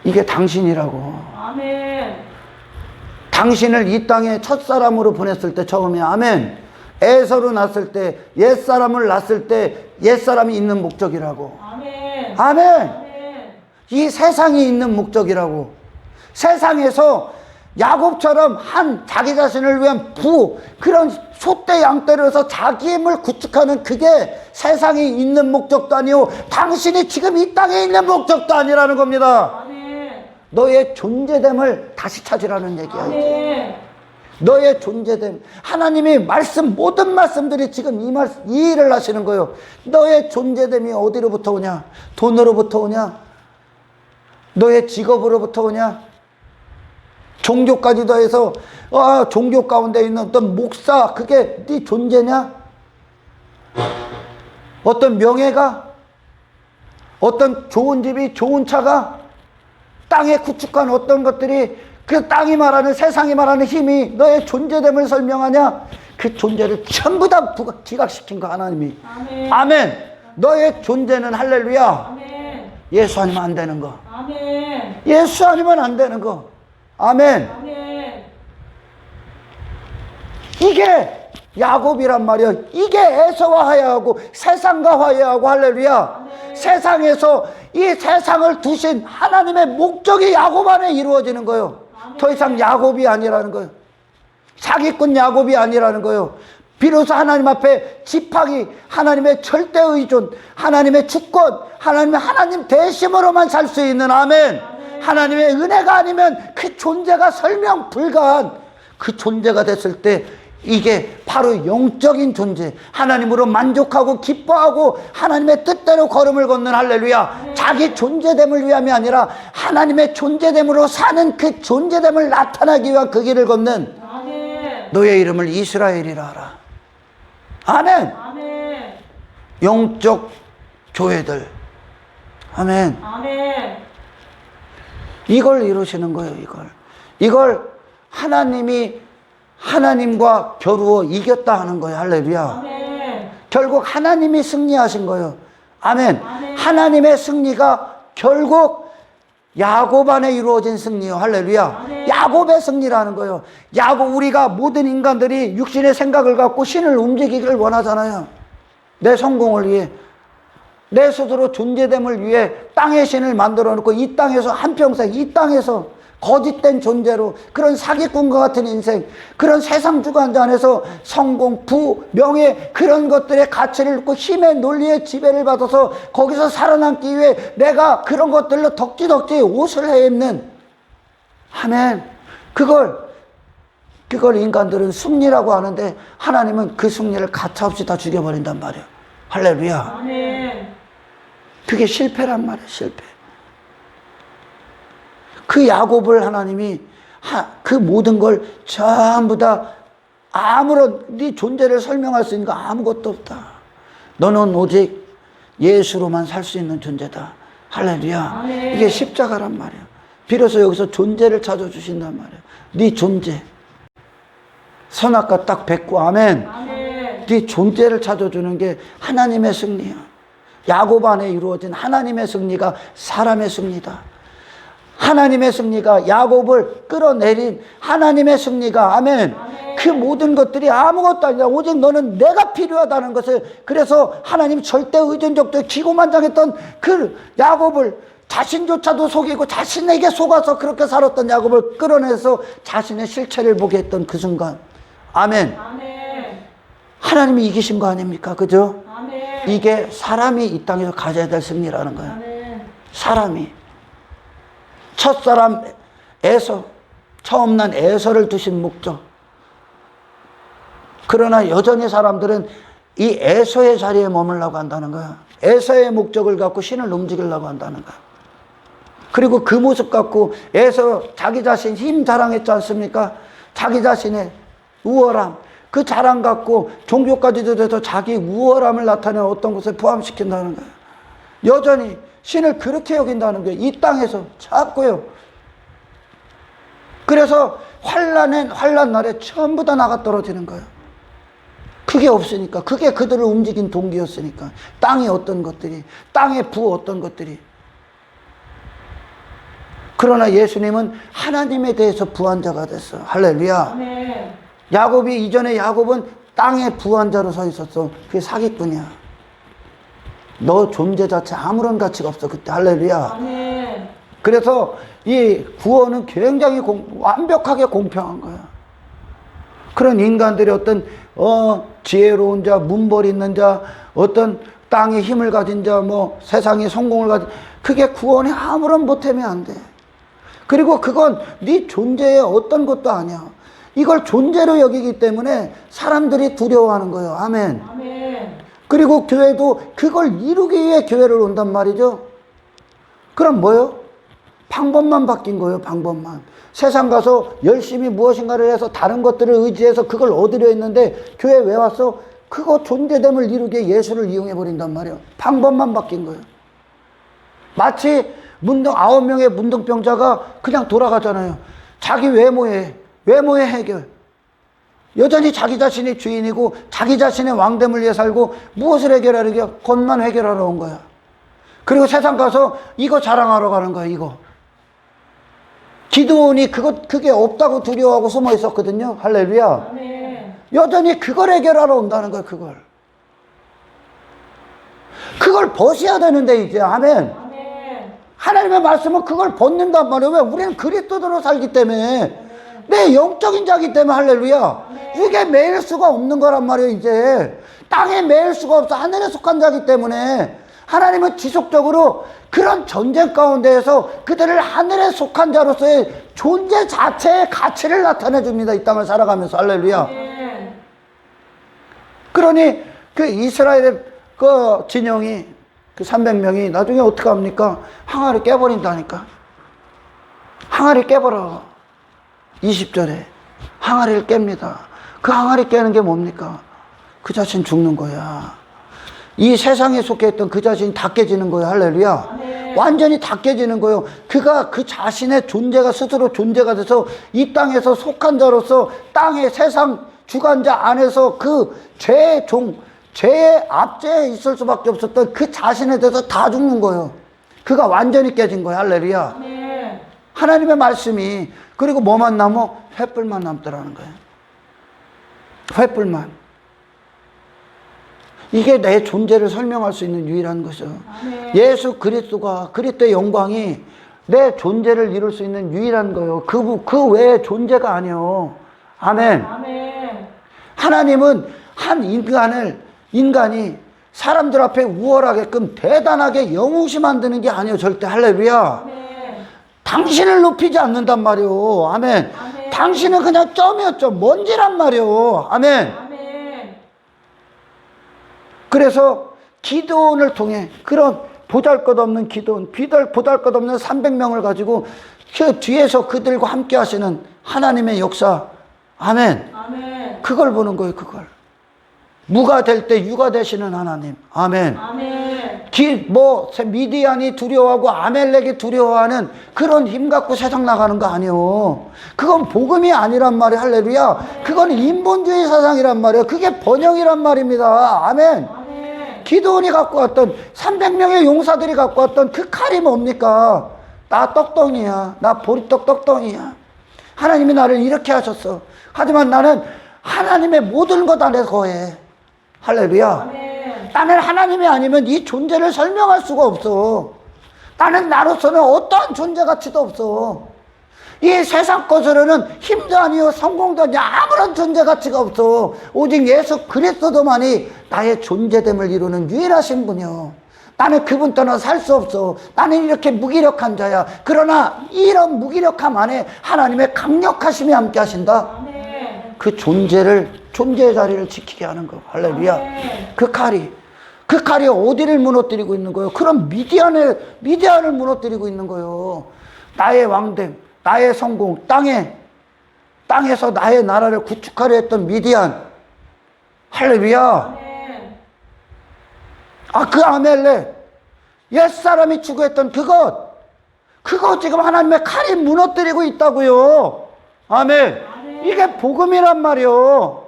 이게 당신이라고. 아멘. 당신을 이 땅에 첫사람으로 보냈을 때 처음에 아멘. 에서로 낳았을 때 옛사람을 낳았을 때 옛사람이 있는 목적이라고. 아멘. 아멘. 아멘. 이 세상이 있는 목적이라고. 세상에서 야곱처럼 한 자기 자신을 위한 그런 소떼 양떼를 해서 자기 힘을 구축하는 그게 세상에 있는 목적도 아니고 당신이 지금 이 땅에 있는 목적도 아니라는 겁니다. 아멘. 너의 존재됨을 다시 찾으라는 얘기야. 아멘. 너의 존재됨. 하나님이 모든 말씀들이 지금 이 일을 하시는 거예요. 너의 존재됨이 어디로부터 오냐? 돈으로부터 오냐? 너의 직업으로부터 오냐? 종교까지 더해서 종교 가운데 있는 어떤 목사, 그게 네 존재냐? 어떤 명예가? 어떤 좋은 집이, 좋은 차가? 땅에 구축한 어떤 것들이, 그 땅이 말하는, 세상이 말하는 힘이 너의 존재됨을 설명하냐? 그 존재를 전부 다 기각시킨 거 하나님이. 아멘. 아멘. 너의 존재는 할렐루야. 아멘. 예수 아니면 안 되는 거. 아멘. 예수 아니면 안 되는 거. 아멘. 아멘. 이게 야곱이란 말이야. 이게 에서와 화해하고 세상과 화해하고 할렐루야. 아멘. 세상에서 이 세상을 두신 하나님의 목적이 야곱 안에 이루어지는 거예요. 아멘. 더 이상 야곱이 아니라는 거예요. 사기꾼 야곱이 아니라는 거예요. 비로소 하나님 앞에 집합이, 하나님의 절대 의존, 하나님의 주권, 하나님 대심으로만 살 수 있는. 아멘. 하나님의 은혜가 아니면 그 존재가 설명 불가한 그 존재가 됐을 때 이게 바로 영적인 존재, 하나님으로 만족하고 기뻐하고 하나님의 뜻대로 걸음을 걷는 할렐루야. 자기 존재됨을 위함이 아니라 하나님의 존재됨으로 사는 그 존재됨을 나타나기 위한 그 길을 걷는 너의 이름을 이스라엘이라 하라. 아멘. 아멘. 영적 교회들. 아멘. 아멘. 이걸 이루시는 거예요. 이걸 하나님이 하나님과 겨루어 이겼다 하는 거예요. 할렐루야. 아멘. 결국 하나님이 승리하신 거예요. 아멘. 아멘. 하나님의 승리가 결국 야곱 안에 이루어진 승리요. 할렐루야. 아멘. 야곱의 승리라는 거예요. 우리가 모든 인간들이 육신의 생각을 갖고 신을 움직이기를 원하잖아요. 내 성공을 위해, 내 스스로 존재됨을 위해 땅의 신을 만들어 놓고 이 땅에서 한평생 이 땅에서 거짓된 존재로 그런 사기꾼과 같은 인생, 그런 세상 주관자 안에서 성공, 부, 명예, 그런 것들의 가치를 놓고 힘의 논리의 지배를 받아서 거기서 살아남기 위해 내가 그런 것들로 덕지덕지 옷을 해입는. 아멘. 그걸 인간들은 승리라고 하는데 하나님은 그 승리를 가차없이 다 죽여버린단 말이에요. 할렐루야. 아멘. 그게 실패란 말이에요. 실패. 그 야곱을 하나님이 그 모든 걸 전부 다 아무런 네 존재를 설명할 수 있는 거 아무것도 없다. 너는 오직 예수로만 살 수 있는 존재다. 할렐루야. 아멘. 이게 십자가란 말이에요. 비로소 여기서 존재를 찾아주신단 말이에요. 네 존재. 선악과 딱 뱉고. 아멘. 아멘. 네 존재를 찾아주는 게 하나님의 승리야. 야곱 안에 이루어진 하나님의 승리가 사람의 승리다. 하나님의 승리가 야곱을 끌어내린 하나님의 승리가. 아멘. 아멘. 그 모든 것들이 아무것도 아니라 오직 너는 내가 필요하다는 것을, 그래서 하나님 절대 의존적도 기고만장했던 그 야곱을, 자신조차도 속이고 자신에게 속아서 그렇게 살았던 야곱을 끌어내서 자신의 실체를 보게 했던 그 순간. 아멘. 아멘. 하나님이 이기신 거 아닙니까? 그죠? 아멘. 이게 사람이 이 땅에서 가져야 될 승리라는 거예요. 아멘. 사람이. 첫사람 에서, 처음 난 에서를 두신 목적. 그러나 여전히 사람들은 이 에서의 자리에 머물려고 한다는 거야. 에서의 목적을 갖고 신을 움직이려고 한다는 거야. 그리고 그 모습 갖고 에서 자기 자신 힘 자랑했지 않습니까? 자기 자신의 우월함, 그 자랑 갖고 종교까지도 돼서 자기 우월함을 나타내는 어떤 것을 포함시킨다는 거예요. 여전히 신을 그렇게 여긴다는 거예요. 이 땅에서 자꾸요. 그래서 환난 날에 전부 다 나가 떨어지는 거예요. 그게 없으니까. 그게 그들을 움직인 동기였으니까. 땅의 어떤 것들이, 땅의 부 어떤 것들이. 그러나 예수님은 하나님에 대해서 부한 자가 됐어. 할렐루야. 아멘. 야곱이, 이전에 야곱은 땅의 부한 자로 서 있었어. 그게 사기꾼이야. 너 존재 자체 아무런 가치가 없어 그때. 할렐루야. 아멘. 그래서 이 구원은 굉장히 완벽하게 공평한 거야. 그런 인간들이 어떤 지혜로운 자, 문벌 있는 자, 어떤 땅에 힘을 가진 자, 뭐 세상에 성공을 가진, 그게 구원에 아무런 보탬이 안 돼. 그리고 그건 네 존재의 어떤 것도 아니야. 이걸 존재로 여기기 때문에 사람들이 두려워하는 거예요. 아멘. 아멘. 그리고 교회도 그걸 이루기 위해 교회를 온단 말이죠. 그럼 뭐요? 방법만 바뀐 거예요. 방법만. 세상 가서 열심히 무엇인가를 해서 다른 것들을 의지해서 그걸 얻으려 했는데 교회 왜 왔어? 그거 존재됨을 이루기 위해 예수를 이용해 버린단 말이에요. 방법만 바뀐 거예요. 마치 9명의 문둥병자가 그냥 돌아가잖아요. 자기 외모의 해결. 여전히 자기 자신이 주인이고 자기 자신의 왕됨을 위해 살고 무엇을 해결하려고? 것만 해결하러 온 거야. 그리고 세상 가서 이거 자랑하러 가는 거야. 이거. 기드온이 그게 없다고 두려워하고 숨어 있었거든요. 할렐루야. 아멘. 여전히 그걸 해결하러 온다는 거야. 그걸 벗어야 되는데 이제. 아멘. 아멘. 하나님의 말씀은 그걸 벗는단 말이에요. 왜? 우리는 그리스도로 살기 때문에. 내 영적인 자기 때문에. 할렐루야. 육에 매일 수가 없는 거란 말이에요. 이제 땅에 매일 수가 없어. 하늘에 속한 자기 때문에 하나님은 지속적으로 그런 전쟁 가운데에서 그들을 하늘에 속한 자로서의 존재 자체의 가치를 나타내 줍니다. 이 땅을 살아가면서. 할렐루야. 아멘. 그러니 그 이스라엘의 그 진영이 그 300명이 나중에 어떻게 합니까? 항아리 깨버린다니까. 항아리 깨버려. 20절에 항아리를 깹니다. 그 항아리 깨는 게 뭡니까? 그 자신 죽는 거야. 이 세상에 속해 있던 그 자신이 다 깨지는 거예요. 할렐루야. 아멘. 완전히 다 깨지는 거예요. 그가 그 자신의 존재가 스스로 존재가 돼서 이 땅에서 속한 자로서 땅의 세상 주관자 안에서 그 죄의 죄의 압제에 있을 수밖에 없었던 그 자신에 대해서 다 죽는 거예요. 그가 완전히 깨진 거예요. 할렐루야. 아멘. 하나님의 말씀이. 그리고 뭐만 남어? 횃불만 남더라는 거예요. 횃불만. 이게 내 존재를 설명할 수 있는 유일한 것이죠. 아멘. 예수 그리스도가, 그리스도의 영광이 내 존재를 이룰 수 있는 유일한 거예요. 그 외에 존재가 아니요. 아멘. 아멘. 하나님은 한 인간이 사람들 앞에 우월하게끔 대단하게 영웅시 만드는 게 아니에요. 절대. 할렐루야. 아멘. 당신을 높이지 않는단 말이요. 아멘. 아멘. 당신은 그냥 점이었죠. 먼지란 말이요. 아멘. 아멘. 그래서 기드온을 통해 그런 보잘것없는 기드온, 보잘것없는 300명을 가지고 그 뒤에서 그들과 함께 하시는 하나님의 역사. 아멘. 아멘. 그걸 보는 거예요. 그걸. 무가 될 때 유가 되시는 하나님. 아멘. 아멘. 미디안이 두려워하고 아멜렉이 두려워하는 그런 힘 갖고 세상 나가는 거 아니에요. 그건 복음이 아니란 말이에요. 할렐루야. 그건 인본주의 사상이란 말이에요. 그게 번영이란 말입니다. 아멘. 아멘. 기드온이 갖고 왔던 300명의 용사들이 갖고 왔던 그 칼이 뭡니까? 나 떡덩이야. 나 보리떡 떡덩이야. 하나님이 나를 이렇게 하셨어. 하지만 나는 하나님의 모든 것 안에 거해. 할렐루야. 아멘. 나는 하나님이 아니면 이 존재를 설명할 수가 없어. 나는 나로서는 어떠한 존재 가치도 없어. 이 세상 것으로는 힘도 아니요 성공도 아니요 아무런 존재 가치가 없어. 오직 예수 그리스도만이 나의 존재됨을 이루는 유일하신 분이요. 나는 그분 떠나 살 수 없어. 나는 이렇게 무기력한 자야. 그러나 이런 무기력함 안에 하나님의 강력하심이 함께 하신다. 아멘. 그 존재의 자리를 지키게 하는 거. 할렐루야. 아멘. 그 칼이 어디를 무너뜨리고 있는 거예요? 그럼 미디안을 무너뜨리고 있는 거예요. 나의 왕됨, 나의 성공, 땅에서 나의 나라를 구축하려 했던 미디안. 할렐루야. 아멘. 그 아멜렉, 옛사람이 추구했던 그거 지금 하나님의 칼이 무너뜨리고 있다고요. 아멘. 이게 복음이란 말이요.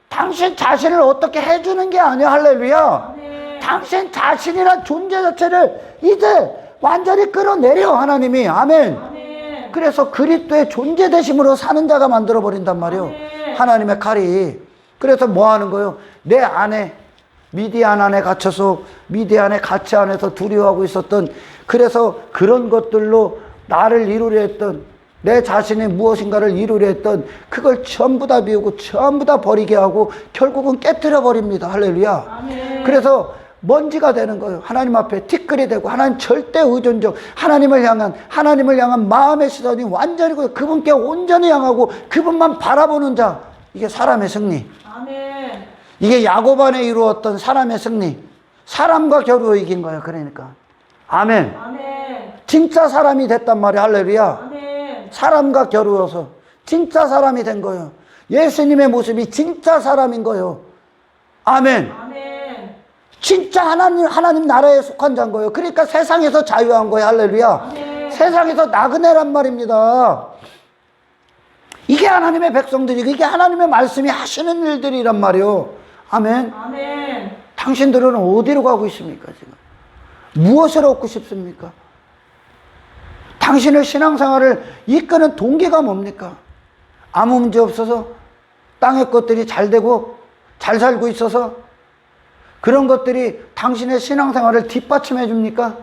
당신 자신을 어떻게 해주는 게 아니야. 할렐루야. 아멘. 당신 자신이란 존재 자체를 이제 완전히 끌어내려 하나님이. 아멘. 아멘. 그래서 그리스도의 존재 되심으로 사는 자가 만들어 버린단 말이요. 아멘. 하나님의 칼이. 그래서 뭐 하는 거예요? 내 안에 미디안 안에 갇혀서 미디안의 가치 안에서 두려워하고 있었던, 그래서 그런 것들로 나를 이루려 했던, 내 자신의 무엇인가를 이루려 했던 그걸 전부 다 비우고 전부 다 버리게 하고 결국은 깨뜨려 버립니다. 할렐루야. 아멘. 그래서 먼지가 되는 거예요. 하나님 앞에 티끌이 되고, 하나님 절대 의존적, 하나님을 향한 마음의 시선이 완전히 그분께 온전히 향하고 그분만 바라보는 자, 이게 사람의 승리. 아멘. 이게 야곱 안에 이루었던 사람의 승리. 사람과 겨루어 이긴 거예요. 그러니까 아멘. 아멘. 진짜 사람이 됐단 말이야. 할렐루야. 아멘. 사람과 겨루어서 진짜 사람이 된 거예요. 예수님의 모습이 진짜 사람인 거예요. 아멘. 아멘. 진짜 하나님 나라에 속한 자인 거예요. 그러니까 세상에서 자유한 거예요. 할렐루야. 아멘. 세상에서 나그네란 말입니다. 이게 하나님의 백성들이고 이게 하나님의 말씀이 하시는 일들이란 말이요. 아멘. 아멘. 당신들은 어디로 가고 있습니까 지금? 무엇을 얻고 싶습니까? 당신의 신앙생활을 이끄는 동기가 뭡니까? 아무 문제 없어서? 땅의 것들이 잘 되고 잘 살고 있어서? 그런 것들이 당신의 신앙생활을 뒷받침해 줍니까?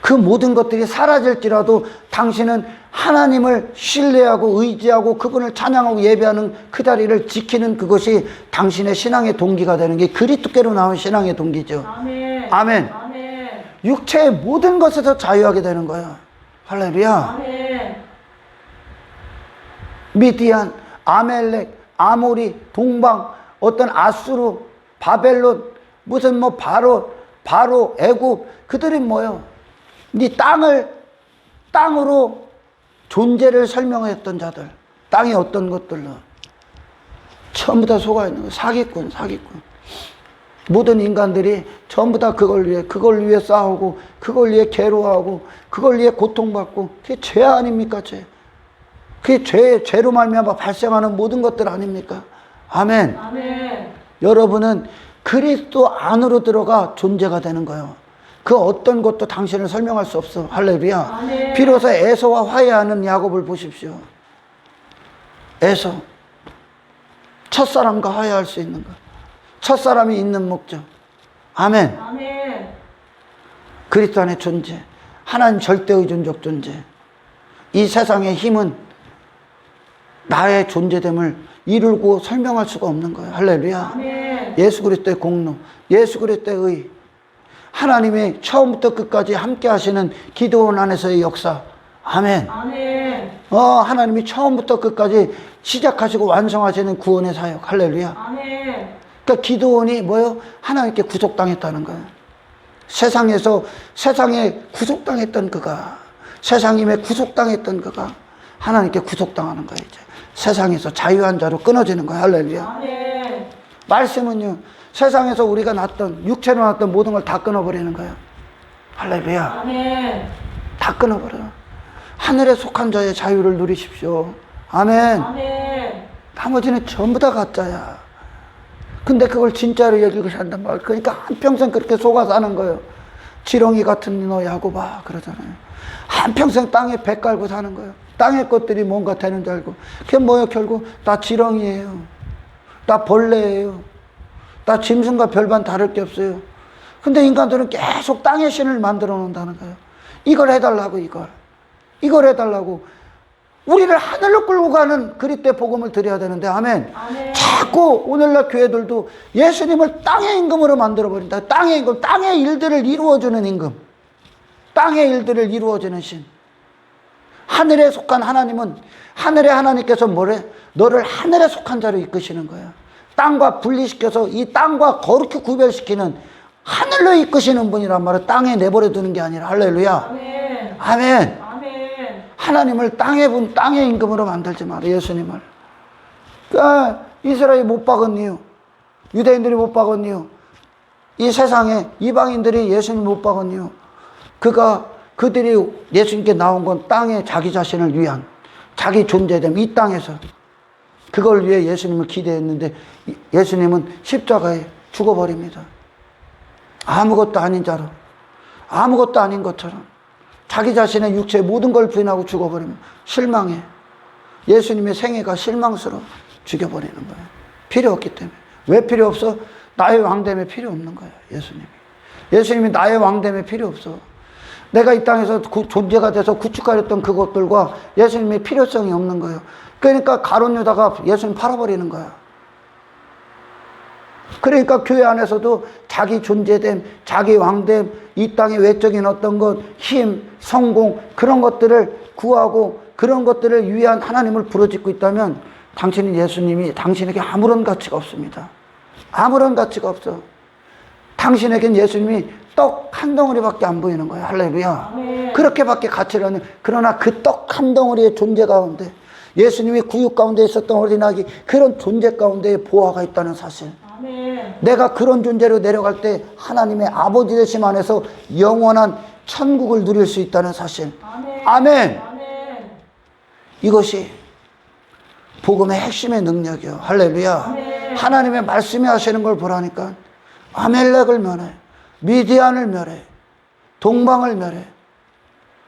그 모든 것들이 사라질지라도 당신은 하나님을 신뢰하고 의지하고 그분을 찬양하고 예배하는 그 자리를 지키는 그것이 당신의 신앙의 동기가 되는 게 그리스도께로 나온 신앙의 동기죠. 아멘. 아멘. 아멘. 육체의 모든 것에서 자유하게 되는 거예요. 할렐루야. 아멘. 미디안, 아멜렉, 아모리, 동방, 어떤 아수르, 바벨론, 무슨 뭐 바로, 애굽, 그들이 뭐예요? 이 땅으로 존재를 설명했던 자들, 땅의 어떤 것들로 전부 다 속아 있는 거예요. 사기꾼. 모든 인간들이 전부 다 그걸 위해 싸우고, 그걸 위해 괴로워하고, 그걸 위해 고통받고, 그게 죄 아닙니까? 죄. 그게 죄로 말미암아 발생하는 모든 것들 아닙니까? 아멘. 아멘. 여러분은 그리스도 안으로 들어가 존재가 되는 거예요. 그 어떤 것도 당신을 설명할 수 없어. 할렐루야. 아멘. 비로소 에서와 화해하는 야곱을 보십시오. 에서 첫사람과 화해할 수 있는 것, 첫사람이 있는 목적. 아멘. 아멘. 그리스도 안의 존재, 하나님 절대의존적 존재. 이 세상의 힘은 나의 존재됨을 이루고 설명할 수가 없는 거예요. 할렐루야. 아멘. 예수 그리스도의 공로, 예수 그리스도의 의, 하나님의 처음부터 끝까지 함께 하시는 기도원 안에서의 역사. 아멘. 아멘. 하나님이 처음부터 끝까지 시작하시고 완성하시는 구원의 사역. 할렐루야. 아멘. 그러니까 기도원이 뭐예요? 하나님께 구속당했다는 거예요. 세상에 구속당했던 그가, 세상임에 구속당했던 그가 하나님께 구속당하는 거예요. 이제 세상에서 자유한 자로 끊어지는 거예요. 할렐루야. 아멘. 말씀은요, 세상에서 우리가 낳았던, 육체로 낳았던 모든 걸 다 끊어버리는 거예요. 할렐루야. 아멘. 다 끊어버려요. 하늘에 속한 자의 자유를 누리십시오. 아멘. 아멘. 나머지는 전부 다 가짜야. 근데 그걸 진짜로 여기고 산단 말이야. 그러니까 한평생 그렇게 속아 사는 거예요. 지렁이 같은 너 야곱아 그러잖아요. 한평생 땅에 배 깔고 사는 거예요. 땅의 것들이 뭔가 되는 줄 알고. 그게 뭐예요? 결국 다 지렁이에요. 다 벌레예요. 다 짐승과 별반 다를 게 없어요. 근데 인간들은 계속 땅의 신을 만들어 놓는다는 거예요. 이걸 해달라고, 이걸 해달라고. 우리를 하늘로 끌고 가는 그리스도의 복음을 드려야 되는데, 아멘. 아멘. 자꾸 오늘날 교회들도 예수님을 땅의 임금으로 만들어버린다. 땅의 임금, 땅의 일들을 이루어주는 임금. 땅의 일들을 이루어주는 신. 하늘에 속한 하나님은, 하늘의 하나님께서 뭐래? 너를 하늘에 속한 자로 이끄시는 거야. 땅과 분리시켜서 이 땅과 거룩히 구별시키는 하늘로 이끄시는 분이란 말이야. 땅에 내버려 두는 게 아니라. 할렐루야. 아멘. 아멘. 아멘. 하나님을 땅의 임금으로 만들지 마라. 예수님을. 그러니까 이스라엘이 못 박은 이유, 유대인들이 못 박은 이유, 이 세상에 이방인들이 예수님 못 박은 이유, 그들이 예수님께 나온 건 땅에 자기 자신을 위한, 자기 존재됨, 이 땅에서 그걸 위해 예수님을 기대했는데 예수님은 십자가에 죽어버립니다. 아무것도 아닌 자로, 아무것도 아닌 것처럼 자기 자신의 육체의 모든 걸 부인하고 죽어버리면 실망해. 예수님의 생애가 실망스러워 죽여버리는 거예요. 필요 없기 때문에. 왜 필요 없어? 나의 왕됨에 필요 없는 거야, 예수님이. 예수님이 나의 왕됨에 필요 없어. 내가 이 땅에서 존재가 돼서 구축하였던 그것들과 예수님의 필요성이 없는 거예요. 그러니까 가룟 유다가 예수님 팔아버리는 거야. 그러니까 교회 안에서도 자기 존재됨, 자기 왕됨, 이 땅의 외적인 어떤 것, 힘, 성공, 그런 것들을 구하고 그런 것들을 위한 하나님을 부르짖고 있다면 당신은 예수님이 당신에게 아무런 가치가 없습니다. 아무런 가치가 없어. 당신에겐 예수님이 떡 한 덩어리밖에 안 보이는 거야. 할렐루야. 아멘. 그렇게밖에 가치를 안 해. 그러나 그 떡 한 덩어리의 존재 가운데 예수님이 구육 가운데 있었던 어린아기 그런 존재 가운데에 보화가 있다는 사실. 아멘. 내가 그런 존재로 내려갈 때 하나님의 아버지 되심 안에서 영원한 천국을 누릴 수 있다는 사실. 아멘. 아멘. 아멘. 이것이 복음의 핵심의 능력이요. 할렐루야. 아멘. 하나님의 말씀이 하시는 걸 보라니까 아멜렉을 멸해, 미디안을 멸해, 동방을 멸해,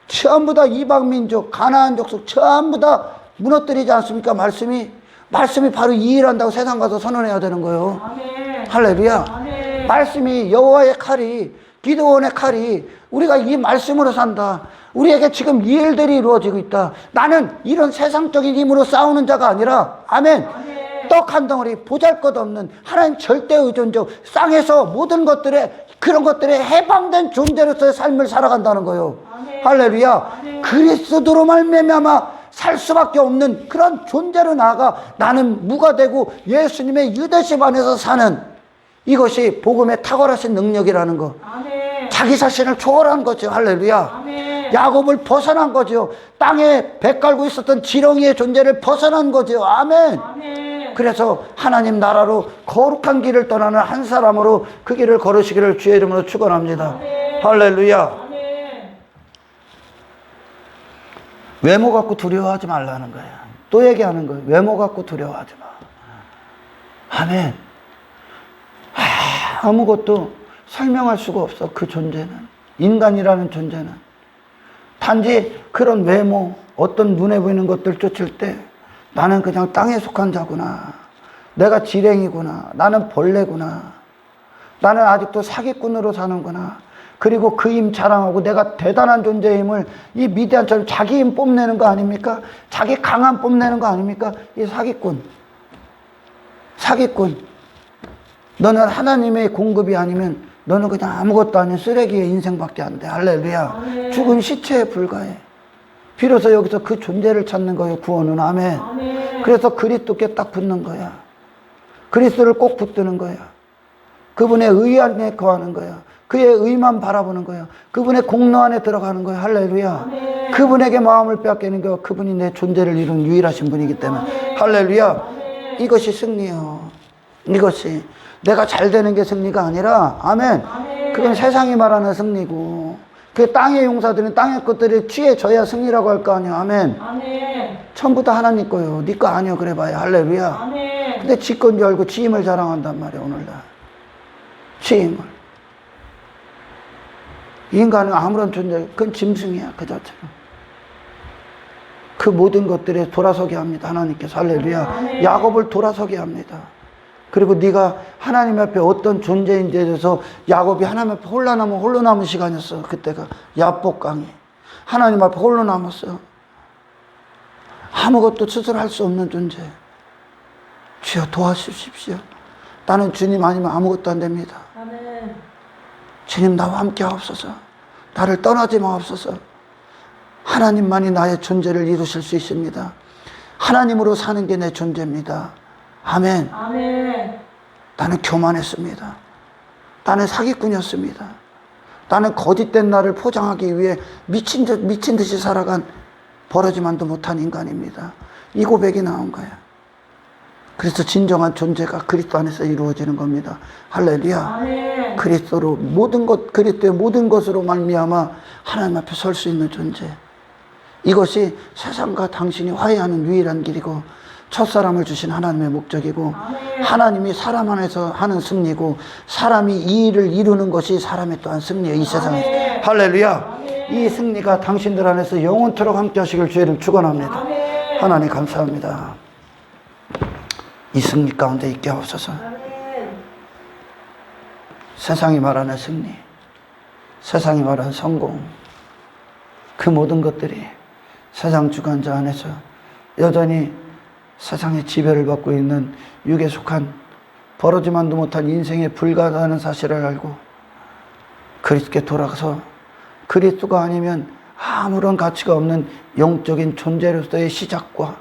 전부 다 이방민족, 가나안 족속 전부 다 무너뜨리지 않습니까? 말씀이 바로 이 일한다고 세상 가서 선언해야 되는 거예요. 아멘. 할렐루야. 아멘. 말씀이 여호와의 칼이, 기드온의 칼이, 우리가 이 말씀으로 산다. 우리에게 지금 이 일들이 이루어지고 있다. 나는 이런 세상적인 힘으로 싸우는 자가 아니라 아멘. 아멘. 떡 한 덩어리 보잘것없는 하나님 절대 의존적 쌍에서 모든 것들에 그런 것들에 해방된 존재로서의 삶을 살아간다는 거예요. 아멘. 할렐루야. 아멘. 그리스도로 말미암아 살 수밖에 없는 그런 존재로 나아가 나는 무가 되고 예수님의 유대심 안에서 사는 이것이 복음의 탁월하신 능력이라는 거. 아멘. 자기 자신을 초월한 거죠. 할렐루야. 아멘. 야곱을 벗어난 거죠. 땅에 배 깔고 있었던 지렁이의 존재를 벗어난 거죠. 아멘. 아멘. 그래서 하나님 나라로 거룩한 길을 떠나는 한 사람으로 그 길을 걸으시기를 주의 이름으로 축원합니다. 아멘. 할렐루야. 아멘. 외모 갖고 두려워하지 말라는 거야. 또 얘기하는 거예요. 외모 갖고 두려워하지 마. 아멘. 아무것도 설명할 수가 없어. 그 존재는. 인간이라는 존재는. 단지 그런 외모, 어떤 눈에 보이는 것들 쫓을 때 나는 그냥 땅에 속한 자구나. 내가 지랭이구나. 나는 벌레구나. 나는 아직도 사기꾼으로 사는구나. 그리고 그 힘 자랑하고 내가 대단한 존재의 힘을 이 미디안처럼 자기 힘 뽐내는 거 아닙니까? 자기 강함 뽐내는 거 아닙니까? 이 사기꾼. 사기꾼. 너는 하나님의 공급이 아니면 너는 그냥 아무것도 아닌 쓰레기의 인생밖에 안 돼. 할렐루야. 아멘. 죽은 시체에 불과해. 비로소 여기서 그 존재를 찾는 거예요. 구원은. 아멘. 아멘. 그래서 그리스도께 딱 붙는 거야. 그리스도를 꼭 붙드는 거야. 그분의 의 안에 거하는 거야. 그의 의만 바라보는 거야. 그분의 공로 안에 들어가는 거야. 할렐루야. 아멘. 그분에게 마음을 빼앗기는 거 그분이 내 존재를 이룬 유일하신 분이기 때문에. 아멘. 할렐루야. 아멘. 이것이 승리요. 이것이 내가 잘 되는 게 승리가 아니라 아멘. 아멘. 그건 세상이 말하는 승리고 그 땅의 용사들은 땅의 것들이 취해져야 승리라고 할 거 아니야. 아멘. 아멘. 전부 다 하나님 거요. 네 거 아니요. 그래 봐야. 할렐루야. 아멘. 근데 지 건 줄 알고 지 힘을 자랑한단 말이야. 오늘날. 지 힘을. 인간은 아무런 존재, 그건 짐승이야. 그 자체로. 그 모든 것들에 돌아서게 합니다. 하나님께서. 할렐루야. 아멘. 야곱을 돌아서게 합니다. 그리고 네가 하나님 앞에 어떤 존재인지에 대해서 야곱이 하나님 앞에 홀로 남은 시간이었어. 그때가 야복강이 하나님 앞에 홀로 남았어. 아무것도 스스로 할 수 없는 존재. 주여 도와주십시오. 나는 주님 아니면 아무것도 안 됩니다. 아멘. 주님 나와 함께 하옵소서. 나를 떠나지 마옵소서. 하나님만이 나의 존재를 이루실 수 있습니다. 하나님으로 사는 게 내 존재입니다. 아멘. 아멘. 나는 교만했습니다. 나는 사기꾼이었습니다. 나는 거짓된 나를 포장하기 위해 미친 듯이 살아간 버러지만도 못한 인간입니다. 이 고백이 나온 거야. 그래서 진정한 존재가 그리스도 안에서 이루어지는 겁니다. 할렐루야. 아멘. 그리스도로 그리스도의 모든 것으로 말미암아 하나님 앞에 설 수 있는 존재. 이것이 세상과 당신이 화해하는 유일한 길이고 첫사람을 주신 하나님의 목적이고 아멘. 하나님이 사람 안에서 하는 승리고 사람이 이 일을 이루는 것이 사람의 또한 승리예요. 이 세상에서. 아멘. 할렐루야. 아멘. 이 승리가 당신들 안에서 영원토록 함께 하시길 주의를 축원합니다. 아멘. 하나님 감사합니다. 이 승리 가운데 있게 하옵소서. 아멘. 세상이 말하는 승리, 세상이 말하는 성공, 그 모든 것들이 세상 주관자 안에서 여전히 세상의 지배를 받고 있는 육에 속한 벌어지만도 못한 인생에 불과하다는 사실을 알고 그리스도께 돌아가서 그리스도가 아니면 아무런 가치가 없는 영적인 존재로서의 시작과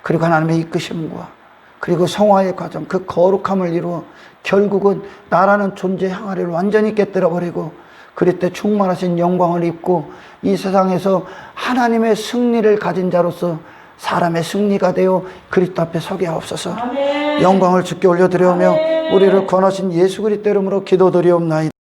그리고 하나님의 이끄심과 그리고 성화의 과정, 그 거룩함을 이루어 결국은 나라는 존재 항아리를 완전히 깨뜨려버리고 그리스도의 충만하신 영광을 입고 이 세상에서 하나님의 승리를 가진 자로서 사람의 승리가 되어 그리스도 앞에 서게 하옵소서. 아멘. 영광을 주께 올려드리오며 아멘. 우리를 권하신 예수 그리스도 이름으로 기도드리옵나이다.